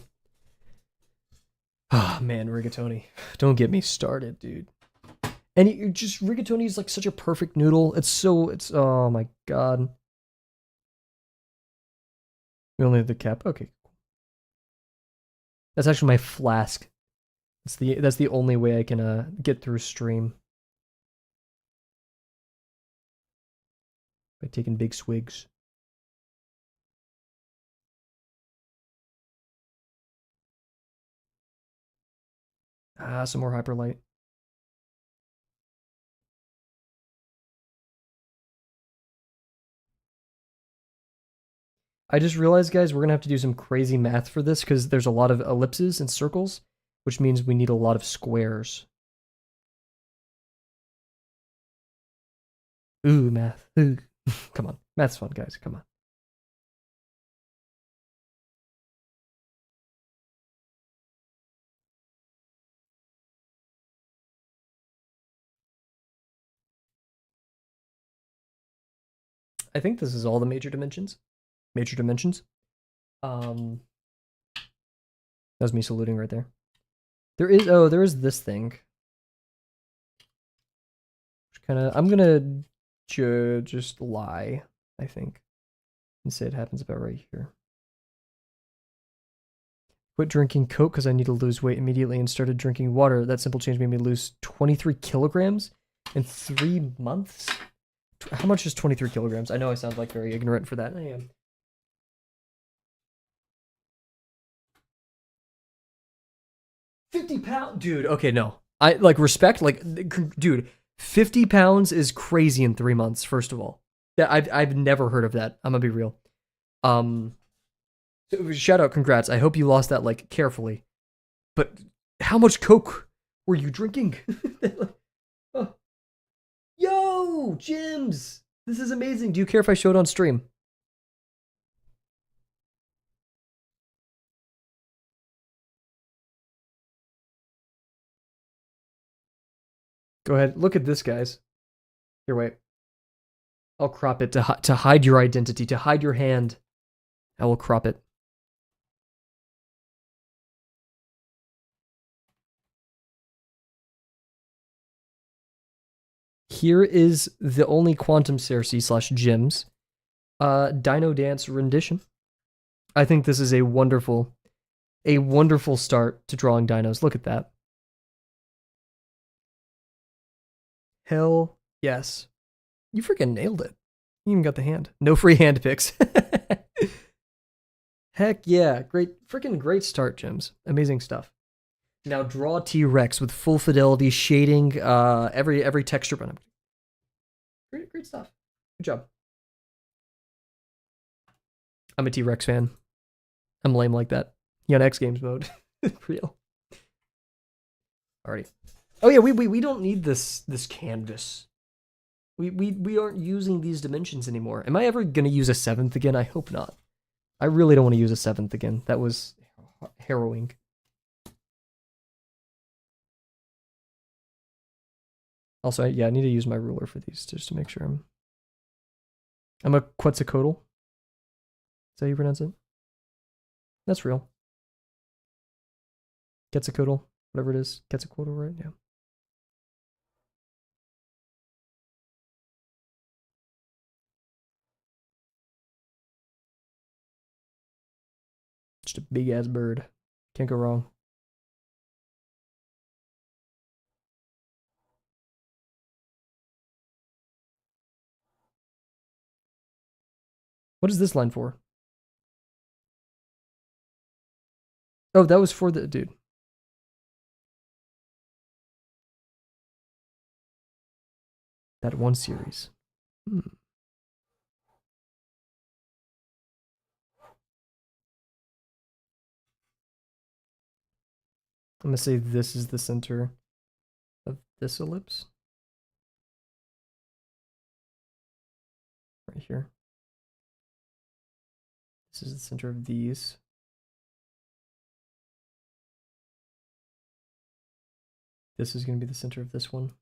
S1: Ah, oh, man, rigatoni. Don't get me started, dude. And you just rigatoni is like such a perfect noodle. It's oh my god. We only have the cap. Okay. That's actually my flask. That's the only way I can get through stream. By taking big swigs. Some more hyperlight. I just realized, guys, we're gonna have to do some crazy math for this because there's a lot of ellipses and circles, which means we need a lot of squares. Ooh, math. Ooh. Come on. Math's fun, guys. Come on. I think this is all the major dimensions. Major dimensions. That was me saluting right there. There is this thing. I'm gonna just lie, I think, and say it happens about right here. Quit drinking Coke because I need to lose weight immediately and started drinking water. That simple change made me lose 23 kilograms in 3 months. How much is 23 kilograms? I know I sound like very ignorant for that. I am. £50, dude. Okay, no. I like respect. Like, dude, 50 pounds is crazy in 3 months. First of all, that I've never heard of that. I'm gonna be real. Shout out, congrats. I hope you lost that like carefully. But how much Coke were you drinking? Oh. Yo, Jims, this is amazing. Do you care if I show it on stream? Go ahead. Look at this, guys. Here, wait. I'll crop it to hide your identity, to hide your hand. I will crop it. Here is the only Quantum Cersei / Jims Dino Dance rendition. I think this is a wonderful start to drawing dinos. Look at that. Hell yes. You freaking nailed it. You even got the hand. No free hand picks. Heck yeah. Freaking great start, Jims. Amazing stuff. Now draw T-Rex with full fidelity, shading, every texture. Great stuff. Good job. I'm a T-Rex fan. I'm lame like that. You on X Games mode. Real. Alrighty. Oh yeah, we don't need this canvas. We aren't using these dimensions anymore. Am I ever gonna use a 7th again? I hope not. I really don't want to use a 7th again. That was harrowing. Also, yeah, I need to use my ruler for these just to make sure I'm a Quetzalcoatl. Is that how you pronounce it? That's real. Quetzalcoatl, whatever it is. Quetzalcoatl, right? Yeah. Just a big ass bird. Can't go wrong. What is this line for? Oh, that was for the dude. That one series. Hmm. I'm gonna say this is the center of this ellipse. Right here. This is the center of these. This is going to be the center of this one.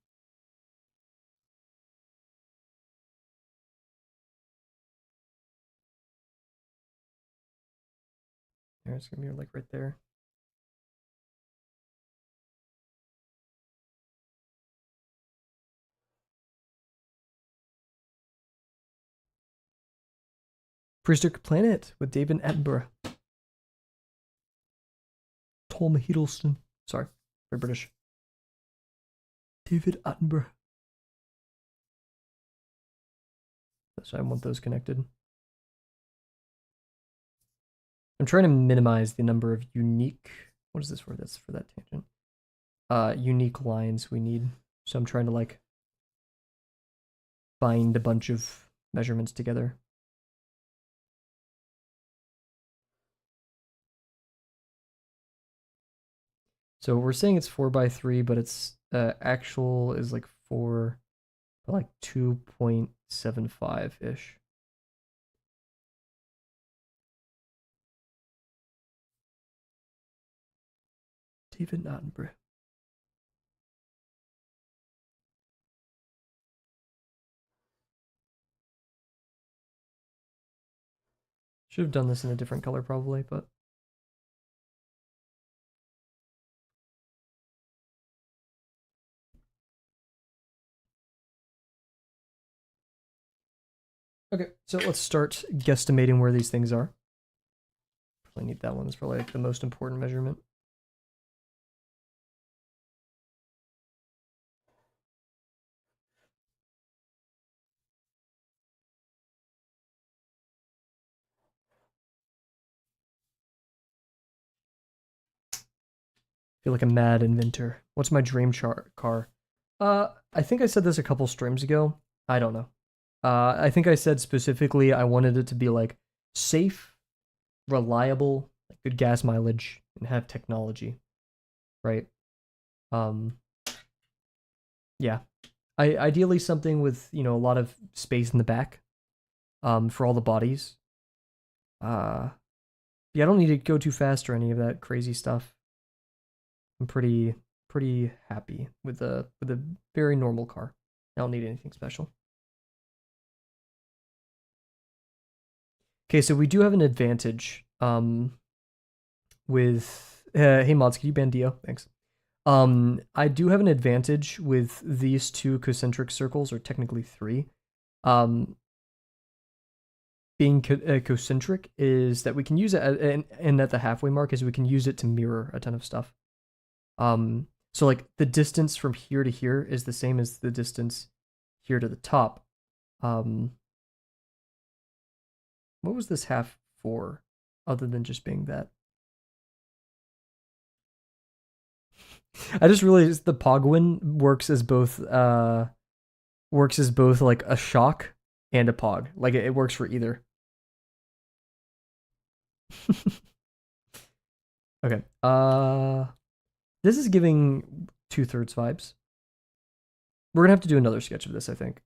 S1: There, it's going to be like right there. Prehistoric Planet with David Attenborough. Tom Hiddleston. Sorry, very British. David Attenborough. So I want those connected. I'm trying to minimize the number of unique. What is this for? That's for that tangent. Unique lines we need. So I'm trying to like bind a bunch of measurements together. So we're saying it's 4x3, but its actual is like 4, like 2.75 ish. David Attenborough. Should have done this in a different color probably, but okay, so let's start guesstimating where these things are. Probably need that one. That's probably like the most important measurement. Feel like a mad inventor. What's my dream car? I think I said this a couple streams ago. I don't know. I think I said specifically I wanted it to be like safe, reliable, like good gas mileage, and have technology, right? Um, yeah. Ideally something with a lot of space in the back, for all the bodies. Yeah, I don't need to go too fast or any of that crazy stuff. I'm pretty happy with a very normal car. I don't need anything special. Okay, so we do have an advantage. With hey mods, can you ban Dio? Thanks. I do have an advantage with these two concentric circles, or technically three. Being concentric is that we can use it and at the halfway mark is we can use it to mirror a ton of stuff. So like the distance from here to here is the same as the distance here to the top. What was this half for, other than just being that? I just realized the Pogwin works as both like a shock and a pog. Like it works for either. Okay. This is giving 2/3 vibes. We're gonna have to do another sketch of this, I think.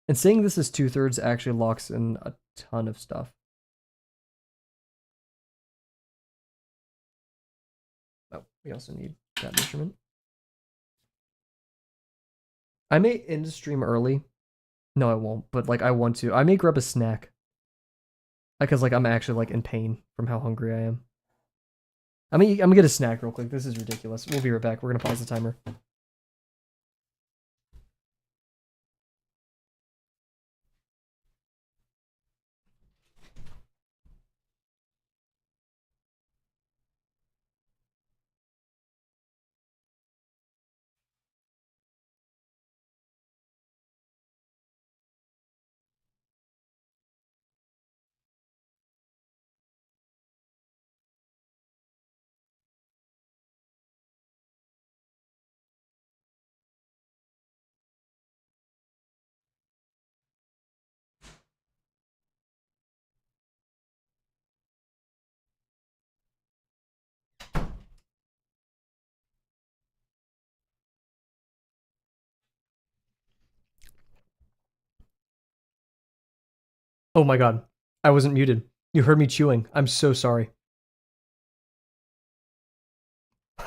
S1: And saying this is 2/3 actually locks in a ton of stuff. Oh, we also need that measurement. I may end stream early, No, I won't. But like, I want to. I may grab a snack because like I'm actually like in pain from how hungry I am. I'm gonna get a snack real quick. This is ridiculous. We'll be right back. We're gonna pause the timer. Oh my god, I wasn't muted. You heard me chewing. I'm so sorry.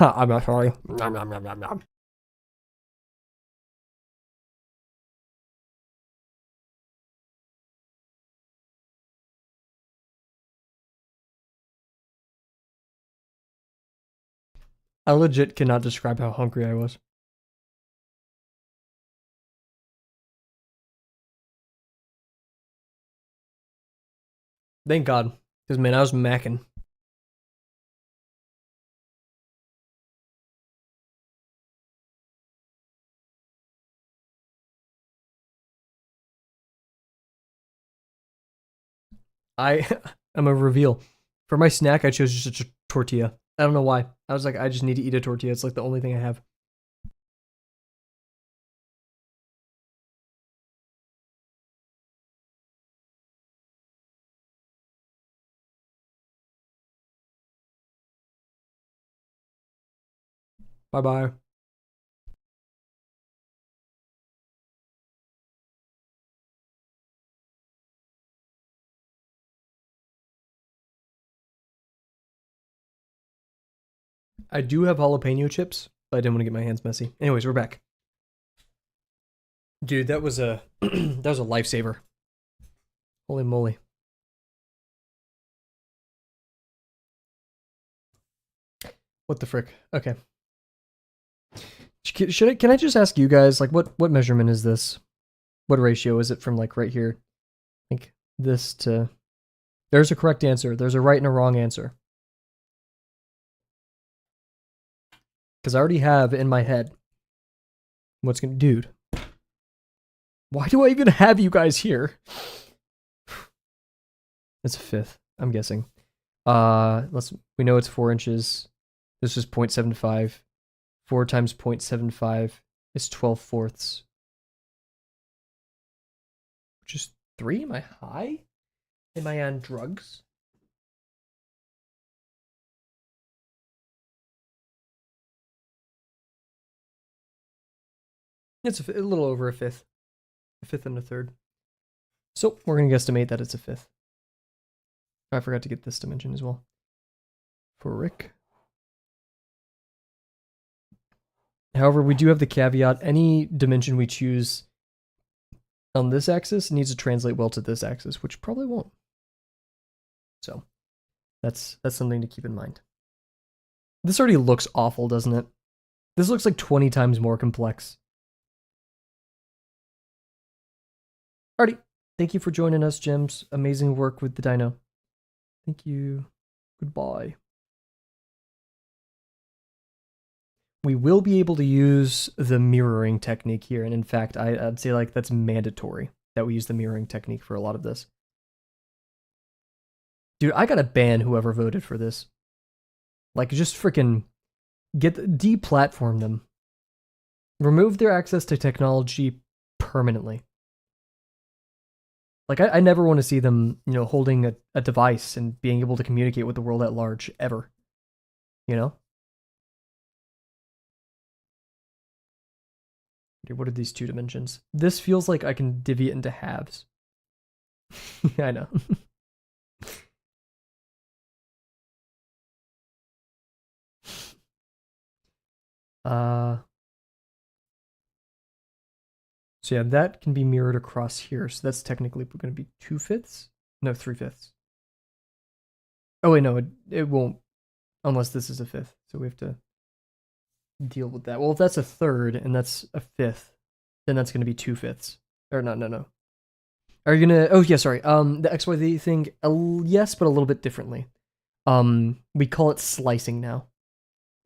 S1: I'm not sorry. Nom, nom, nom, nom, nom. I legit cannot describe how hungry I was. Thank God, because man, I was macking. I am a reveal. For my snack, I chose just a tortilla. I don't know why. I was like, I just need to eat a tortilla. It's like the only thing I have. Bye bye. I do have jalapeno chips, but I didn't want to get my hands messy. Anyways, we're back. Dude, that was a that was a lifesaver. Holy moly. What the frick? Okay. Can I just ask you guys, like, what measurement is this? What ratio is it from, like, right here? Like, this to... There's a correct answer. There's a right and a wrong answer. Because I already have in my head what's gonna... Dude. Why do I even have you guys here? It's a fifth, I'm guessing. We know it's 4 inches. This is 0.75. 4 times 0.75 is 12 fourths. Which is 3? Am I high? Am I on drugs? It's a little over a fifth. A fifth and a third. So we're going to guesstimate that it's a fifth. I forgot to get this dimension as well. For Rick. However, we do have the caveat, any dimension we choose on this axis needs to translate well to this axis, which probably won't. So that's something to keep in mind. This already looks awful, doesn't it? This looks like 20 times more complex. Alrighty. Thank you for joining us, Gems. Amazing work with the dino. Thank you. Goodbye. We will be able to use the mirroring technique here. And in fact, I'd say like that's mandatory that we use the mirroring technique for a lot of this. Dude, I gotta ban whoever voted for this. Like, just freaking deplatform them. Remove their access to technology permanently. Like, I never want to see them, holding a device and being able to communicate with the world at large, ever. You know? Okay, what are these 2 dimensions? This feels like I can divvy it into halves. I know. uh, So yeah, that can be mirrored across here. So that's technically going to be 2/5. No, 3/5. Oh wait, no, it won't unless this is a fifth. So we have to deal with that. Well, if that's a third and that's a fifth, then that's going to be 2/5. Or no. Are you gonna? Oh yeah, sorry. The XYZ thing, yes, but a little bit differently. We call it slicing now,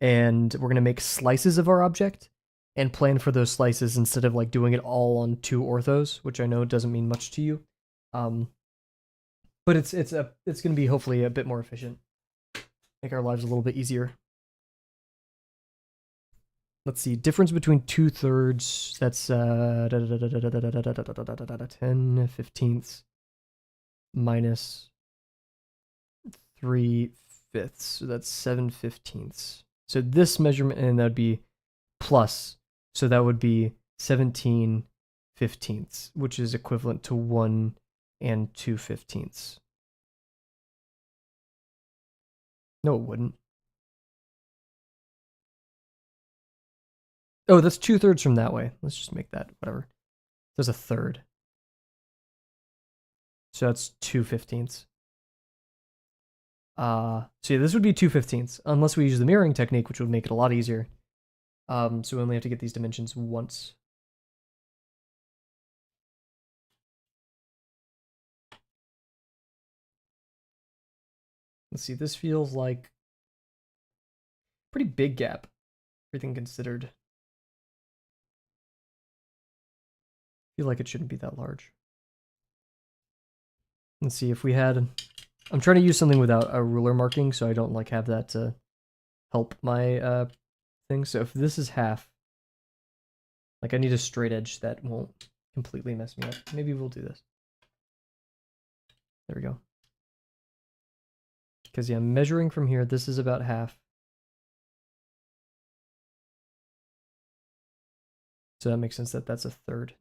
S1: and we're gonna make slices of our object and plan for those slices instead of like doing it all on two orthos, which I know doesn't mean much to you. Um, but it's gonna be hopefully a bit more efficient, make our lives a little bit easier. Let's see, difference between 2/3, that's 10/15 minus 3/5, so that's 7/15. So this measurement, and that would be plus, so that would be 17/15, which is equivalent to 1 and 2/15. No, it wouldn't. Oh, that's 2/3 from that way. Let's just make that whatever. There's a third. So that's 2/15. So yeah, this would be 2/15, unless we use the mirroring technique, which would make it a lot easier. So we only have to get these dimensions once. Let's see, this feels like pretty big gap, everything considered. I feel like it shouldn't be that large. Let's see if we had. I'm trying to use something without a ruler marking, so I don't like have that to help my thing. So if this is half, like I need a straight edge that won't completely mess me up. Maybe we'll do this. There we go. Because yeah, measuring from here, this is about half. So that makes sense that that's a third.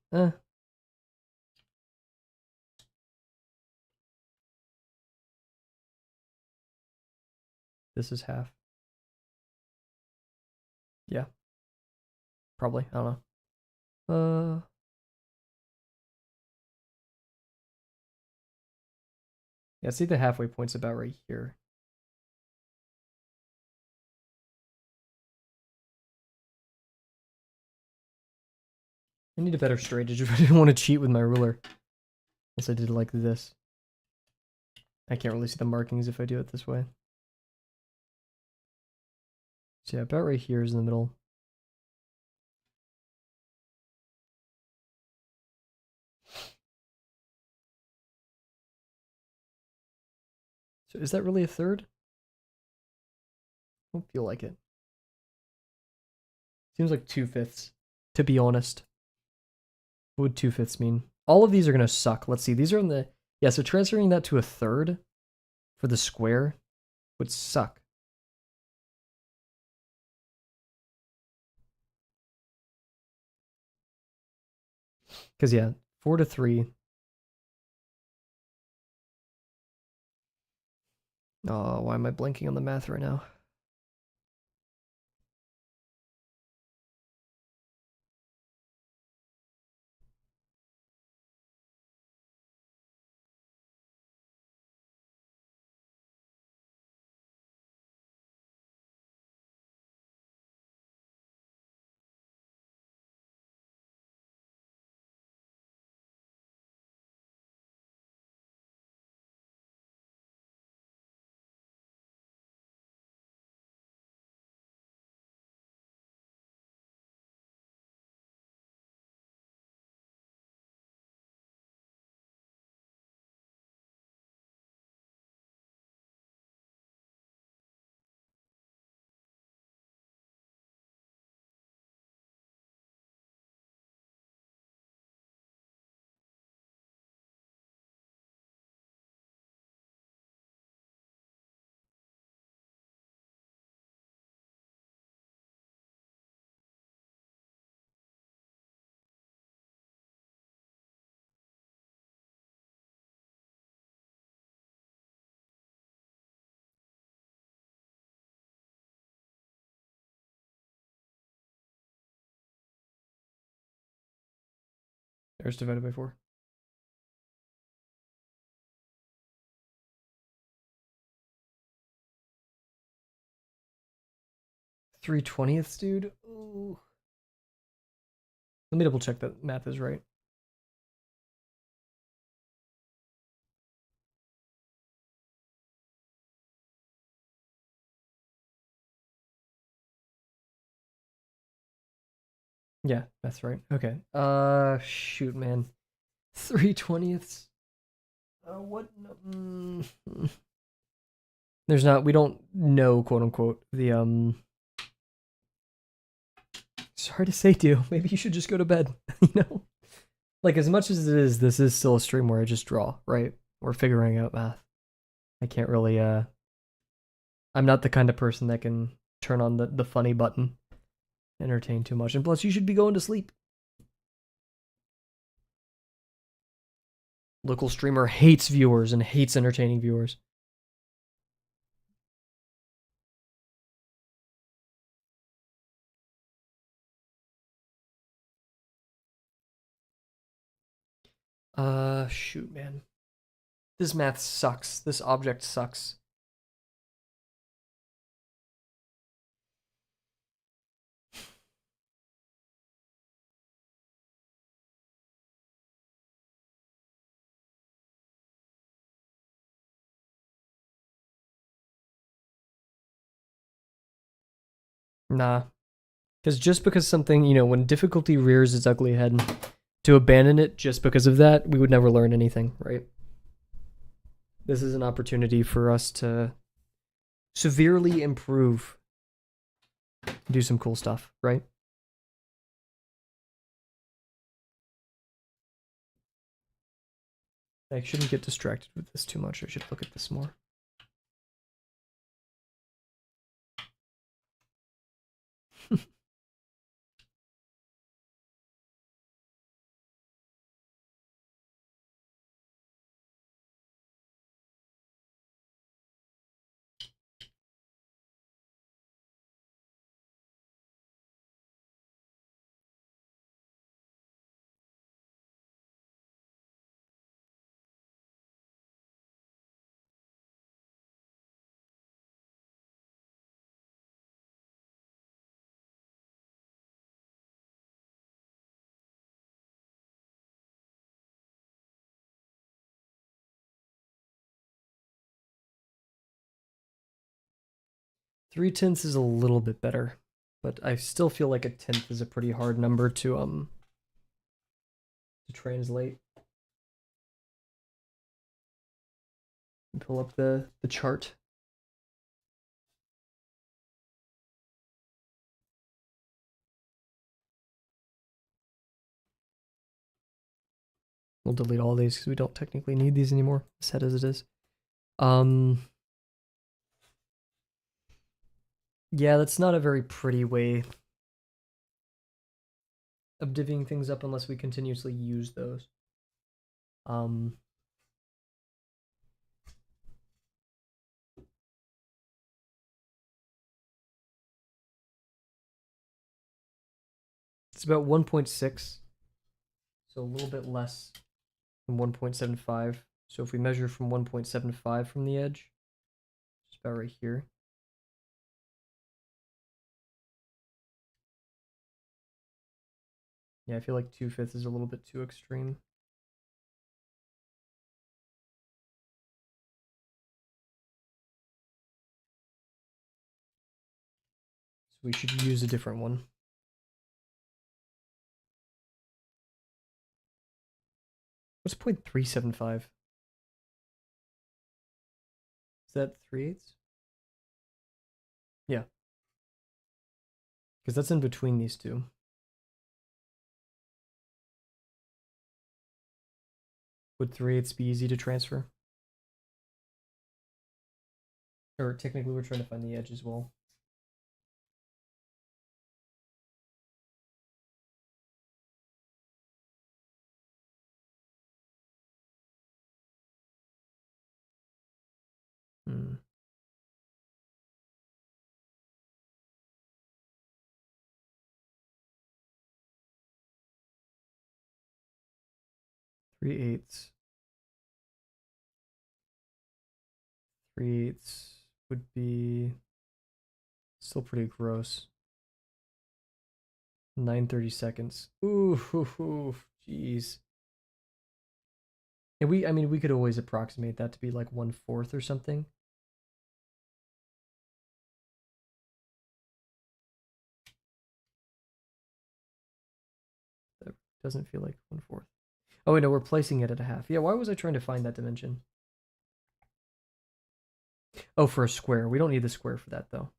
S1: This is half. Yeah. Probably. I don't know. Yeah, see the halfway point's about right here. I need a better straight edge if I didn't want to cheat with my ruler. Unless I did it like this. I can't really see the markings if I do it this way. So yeah, about right here is in the middle. So is that really a third? I don't feel like it. Seems like 2/5, to be honest. What would 2/5 mean? All of these are gonna suck. Let's see, these are in the... Yeah, so transferring that to a third for the square would suck. Because yeah, 4 to 3. Oh, why am I blanking on the math right now? There's divided by 4. 3/20ths, dude. Ooh. Let me double check that math is right. Yeah, that's right. Okay. Shoot, man. 3/20ths. What? There's not. We don't know, quote unquote, the It's hard to say, dude. Maybe you should just go to bed. you know, like as much as it is, this is still a stream where I just draw. Right? We're figuring out math. I can't really. I'm not the kind of person that can turn on the funny button, entertain too much, and plus, you should be going to sleep. Local streamer hates viewers and hates entertaining viewers. Shoot, man. This math sucks. This object sucks. Nah. Because just because something, when difficulty rears its ugly head, to abandon it just because of that, we would never learn anything, right? This is an opportunity for us to severely improve, do some cool stuff, right? I shouldn't get distracted with this too much. I should look at this more. Three tenths is a little bit better, but I still feel like a tenth is a pretty hard number to translate. Pull up the chart. We'll delete all these because we don't technically need these anymore, set as it is. Yeah, that's not a very pretty way of divvying things up unless we continuously use those. It's about 1.6, so a little bit less than 1.75. So if we measure from 1.75 from the edge, it's about right here. Yeah, I feel like 2/5 is a little bit too extreme. So we should use a different one. What's 0.375? Is that 3/8? Yeah. Because that's in between these two. Would 3/8 be easy to transfer? Or technically we're trying to find the edge as well. Hmm. 3/8. 3/8 would be still pretty gross. 9/32. Ooh, jeez. And I mean, we could always approximate that to be like 1/4 or something. That doesn't feel like 1/4. Oh, wait, no, we're placing it at a half. Yeah, why was I trying to find that dimension? Oh, for a square. We don't need the square for that, though.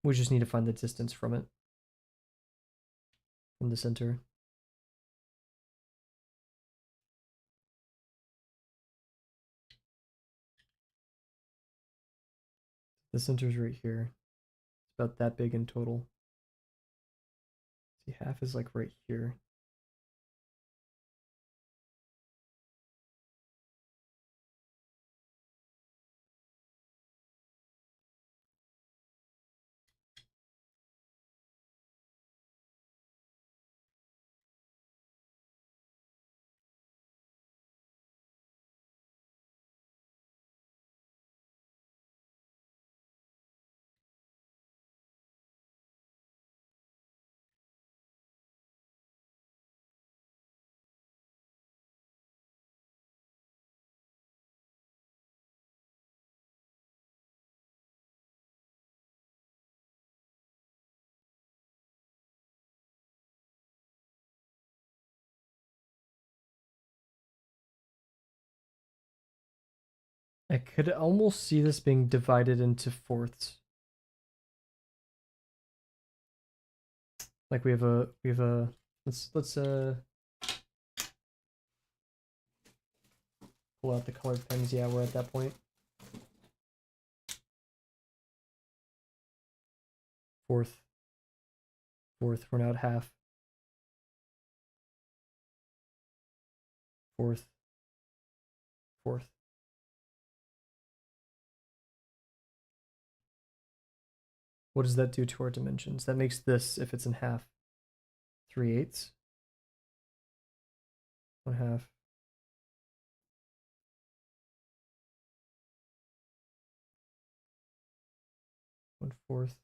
S1: We just need to find the distance from it. From the center. The center's right here. It's about that big in total. See, half is like right here. I could almost see this being divided into fourths. Like we have a let's pull out the colored pens. Yeah, we're at that point. Fourth. We're now at half. Fourth. What does that do to our dimensions? That makes this, if it's in half, 3/8. 1/2. 1/4.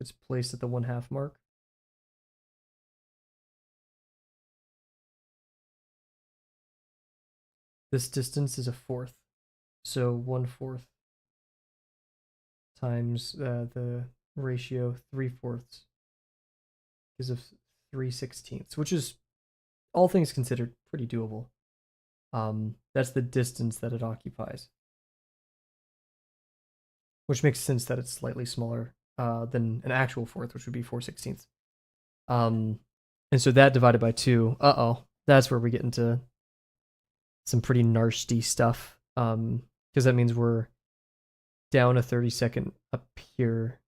S1: It's placed at the 1/2 mark. This distance is a fourth. So 1/4 times the ratio 3/4 is of 3/16, which is, all things considered, pretty doable. That's the distance that it occupies, which makes sense that it's slightly smaller than an actual fourth, which would be 4/16. And so that divided by 2, that's where we get into some pretty nasty stuff. Because that means we're down a 30-second up here.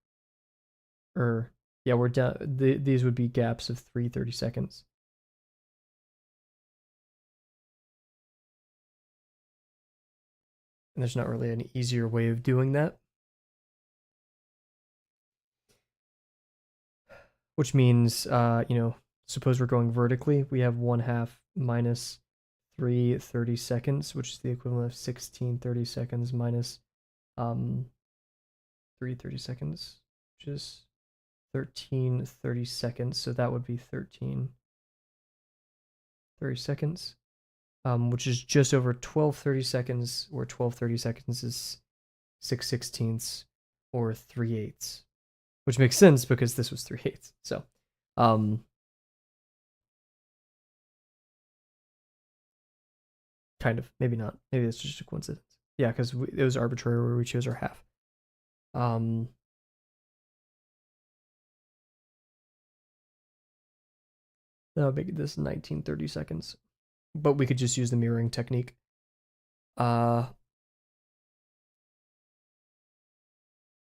S1: Or, yeah, we're down. These would be gaps of 30 seconds. And there's not really an easier way of doing that. Which means, suppose we're going vertically, we have 1/2 minus 3 30 seconds, which is the equivalent of 16 30 seconds minus 3 30 seconds, which is 13 30 seconds. So that would be 13 30 seconds, which is just over 12 30 seconds, where 12 30 seconds is 6/16 or 3/8, which makes sense because this was 3/8. So, kind of, maybe not. Maybe it's just a coincidence. Yeah, because it was arbitrary where we chose our half. That would make this 19 30 seconds. But we could just use the mirroring technique.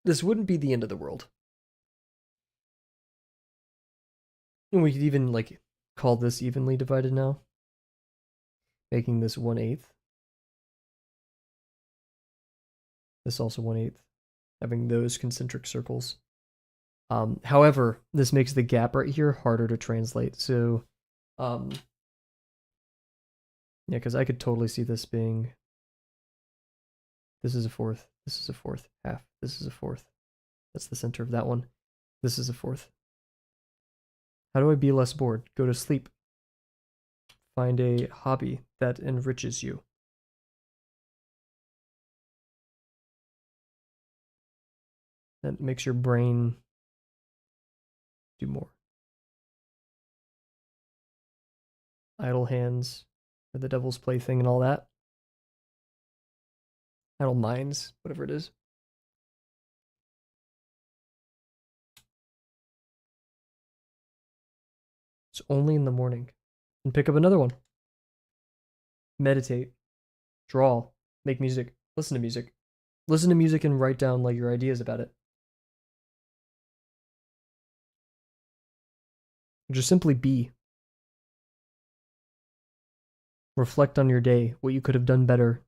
S1: This wouldn't be the end of the world. And we could even like call this evenly divided now, making this 1/8. This also 1/8, having those concentric circles. However, this makes the gap right here harder to translate. So, yeah, because I could totally see this being, this is a fourth, this is a fourth, half, this is a fourth. That's the center of that one. This is a fourth. How do I be less bored? Go to sleep. Find a hobby that enriches you. That makes your brain do more. Idle hands, or the devil's plaything and all that. Idle minds, whatever it is. It's only in the morning. And pick up another one. Meditate. Draw. Make music. Listen to music. Listen to music and write down like your ideas about it. Just simply be. Reflect on your day, what you could have done better,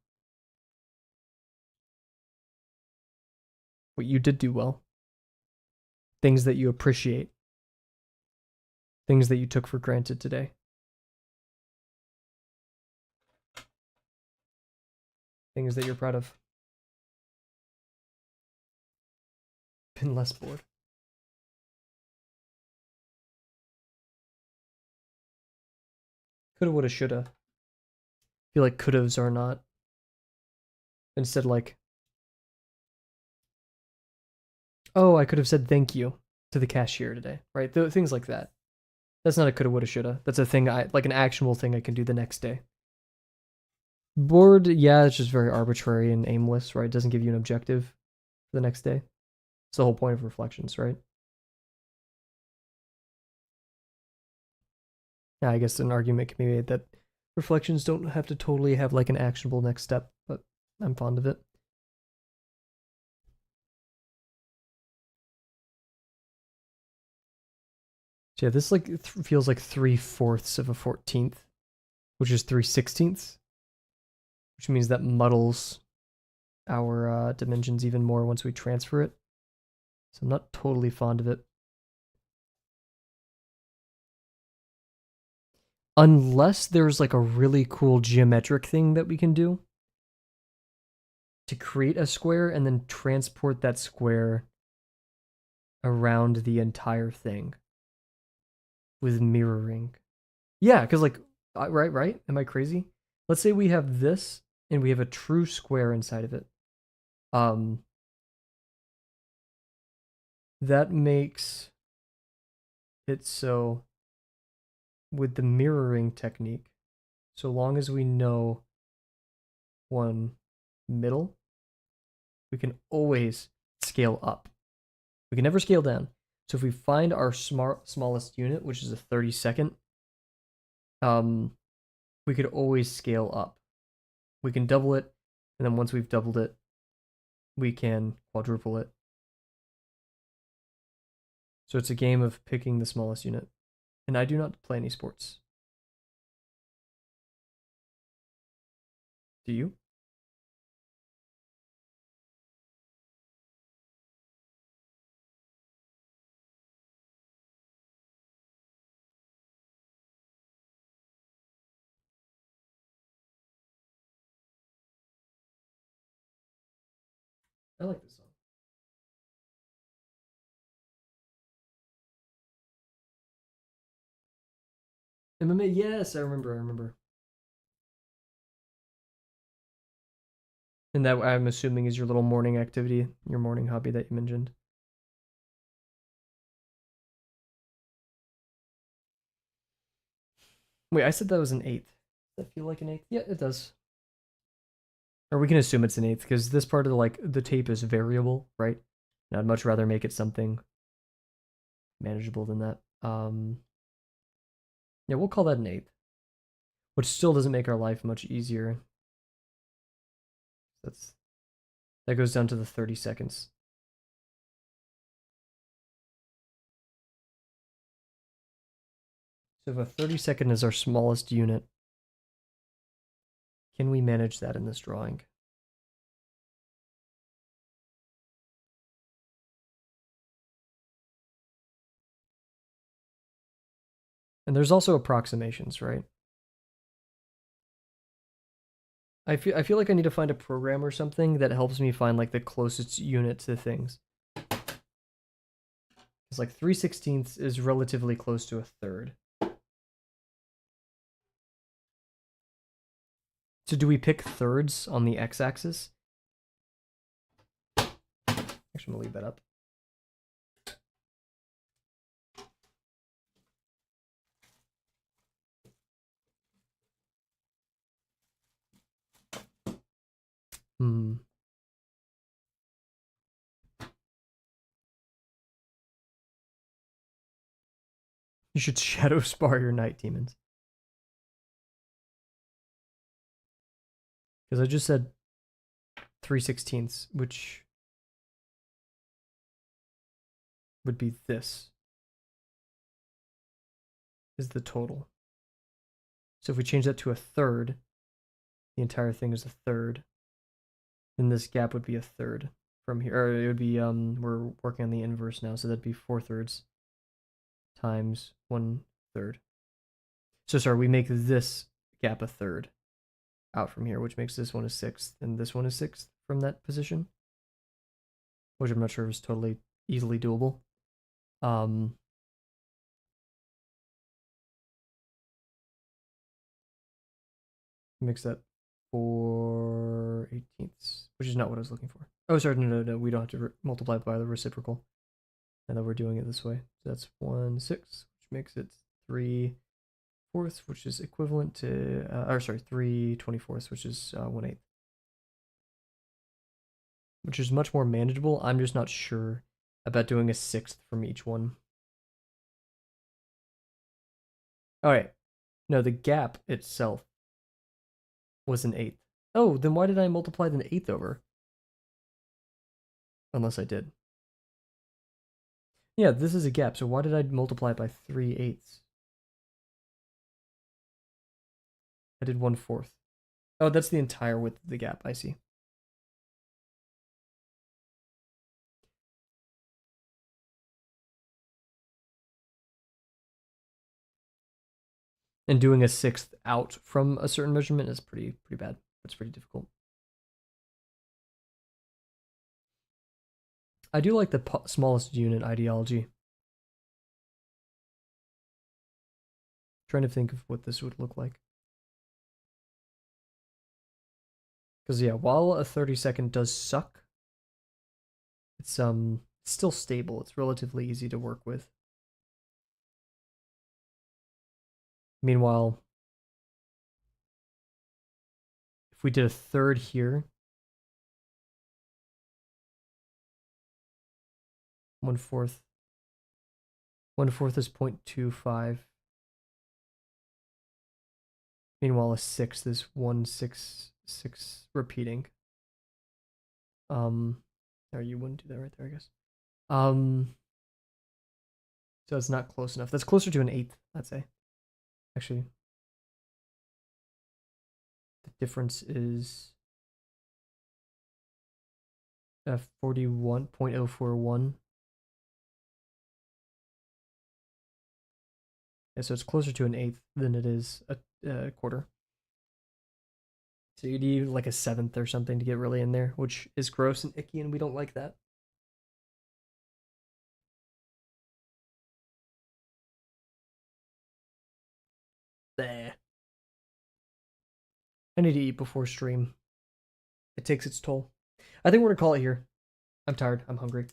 S1: what you did do well, things that you appreciate, things that you took for granted today. Things that you're proud of. Been less bored. Coulda, woulda, shoulda. I feel like could'ves are not. Instead, like, oh, I could have said thank you to the cashier today, right? Things like that. That's not a coulda, woulda, shoulda. That's a thing like an actionable thing I can do the next day. Bored, yeah, it's just very arbitrary and aimless, right? It doesn't give you an objective for the next day. It's the whole point of reflections, right? Yeah, I guess an argument can be made that reflections don't have to totally have like an actionable next step, but I'm fond of it. So yeah, this like feels like 3/4 of a 14th, which is 3/16, which means that muddles our dimensions even more once we transfer it. So I'm not totally fond of it. Unless there's like a really cool geometric thing that we can do to create a square and then transport that square around the entire thing with mirroring. Yeah, because like, right? Am I crazy? Let's say we have this and we have a true square inside of it. That makes it so with the mirroring technique, so long as we know one middle, we can always scale up. We can never scale down. So if we find our smallest unit, which is a 32nd, we could always scale up. We can double it, and then once we've doubled it, we can quadruple it. So it's a game of picking the smallest unit. And I do not play any sports. Do you? I like this song. MMA, yes, I remember. And that I'm assuming is your little morning activity, your morning hobby that you mentioned. Wait, I said that was an eighth. Does that feel like an eighth? Yeah, it does. Or we can assume it's an eighth because this part of the tape is variable, right? And I'd much rather make it something manageable than that. Yeah, we'll call that an eighth, which still doesn't make our life much easier. That goes down to the 30 seconds. So if a 30-second is our smallest unit, can we manage that in this drawing? And there's also approximations, right? I feel like I need to find a program or something that helps me find like the closest unit to things. It's like 3/16 is relatively close to a third. So do we pick thirds on the x-axis? Actually, I'm gonna leave that up. Hmm. You should shadow spar your night demons. Because I just said 3/16, which would be this. Is the total. So if we change that to a third, the entire thing is a third. Then this gap would be a third from here. Or it would be, we're working on the inverse now, so that'd be 4/3 times 1/3. So sorry, we make this gap a third out from here, which makes this one a sixth, and this one a sixth from that position. Which I'm not sure is totally easily doable. Makes that 4/18, which is not what I was looking for. Oh, sorry, no. We don't have to multiply by the reciprocal. And then we're doing it this way. So that's 1/6, which makes it 3/4, which is equivalent to, 3/24, which is 1/8. Which is much more manageable. I'm just not sure about doing a sixth from each one. All right. No, the gap itself was an eighth. Oh, then why did I multiply the eighth over? Unless I did. Yeah, this is a gap, so why did I multiply it by 3/8? I did 1/4. Oh, that's the entire width of the gap, I see. And doing a sixth out from a certain measurement is pretty bad. That's pretty difficult. I do like the smallest unit ideology. Trying to think of what this would look like. Because yeah, while a 30-second does suck, it's still stable. It's relatively easy to work with. Meanwhile, if we did a third here, 1/4. 1/4 is 0.25. Meanwhile, a sixth is 1/6 repeating. Oh, you wouldn't do that right there, I guess. So it's not close enough. That's closer to an eighth, I'd say. Actually, the difference is 41.041. Yeah, so it's closer to an eighth than it is a quarter. So you need like a seventh or something to get really in there, which is gross and icky, and we don't like that. Bleh. I need to eat before stream. It takes its toll. I think we're gonna call it here. I'm tired. I'm hungry.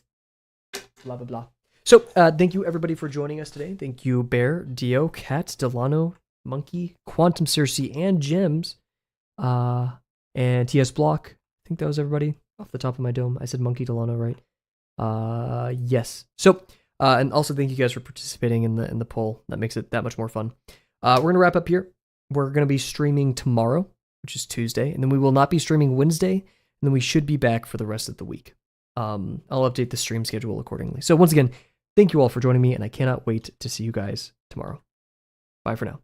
S1: Blah blah blah. So thank you everybody for joining us today. Thank you Bear, Dio, Cat, Delano, Monkey, Quantum Cersei, and Gems. And TS Block. I think that was everybody off the top of my dome. I said Monkey Delano, right? Yes. So and also thank you guys for participating in the poll. That makes it that much more fun. We're gonna wrap up here. We're gonna be streaming tomorrow, which is Tuesday, and then we will not be streaming Wednesday, and then we should be back for the rest of the week. I'll update the stream schedule accordingly. So once again, thank you all for joining me, and I cannot wait to see you guys tomorrow. Bye for now.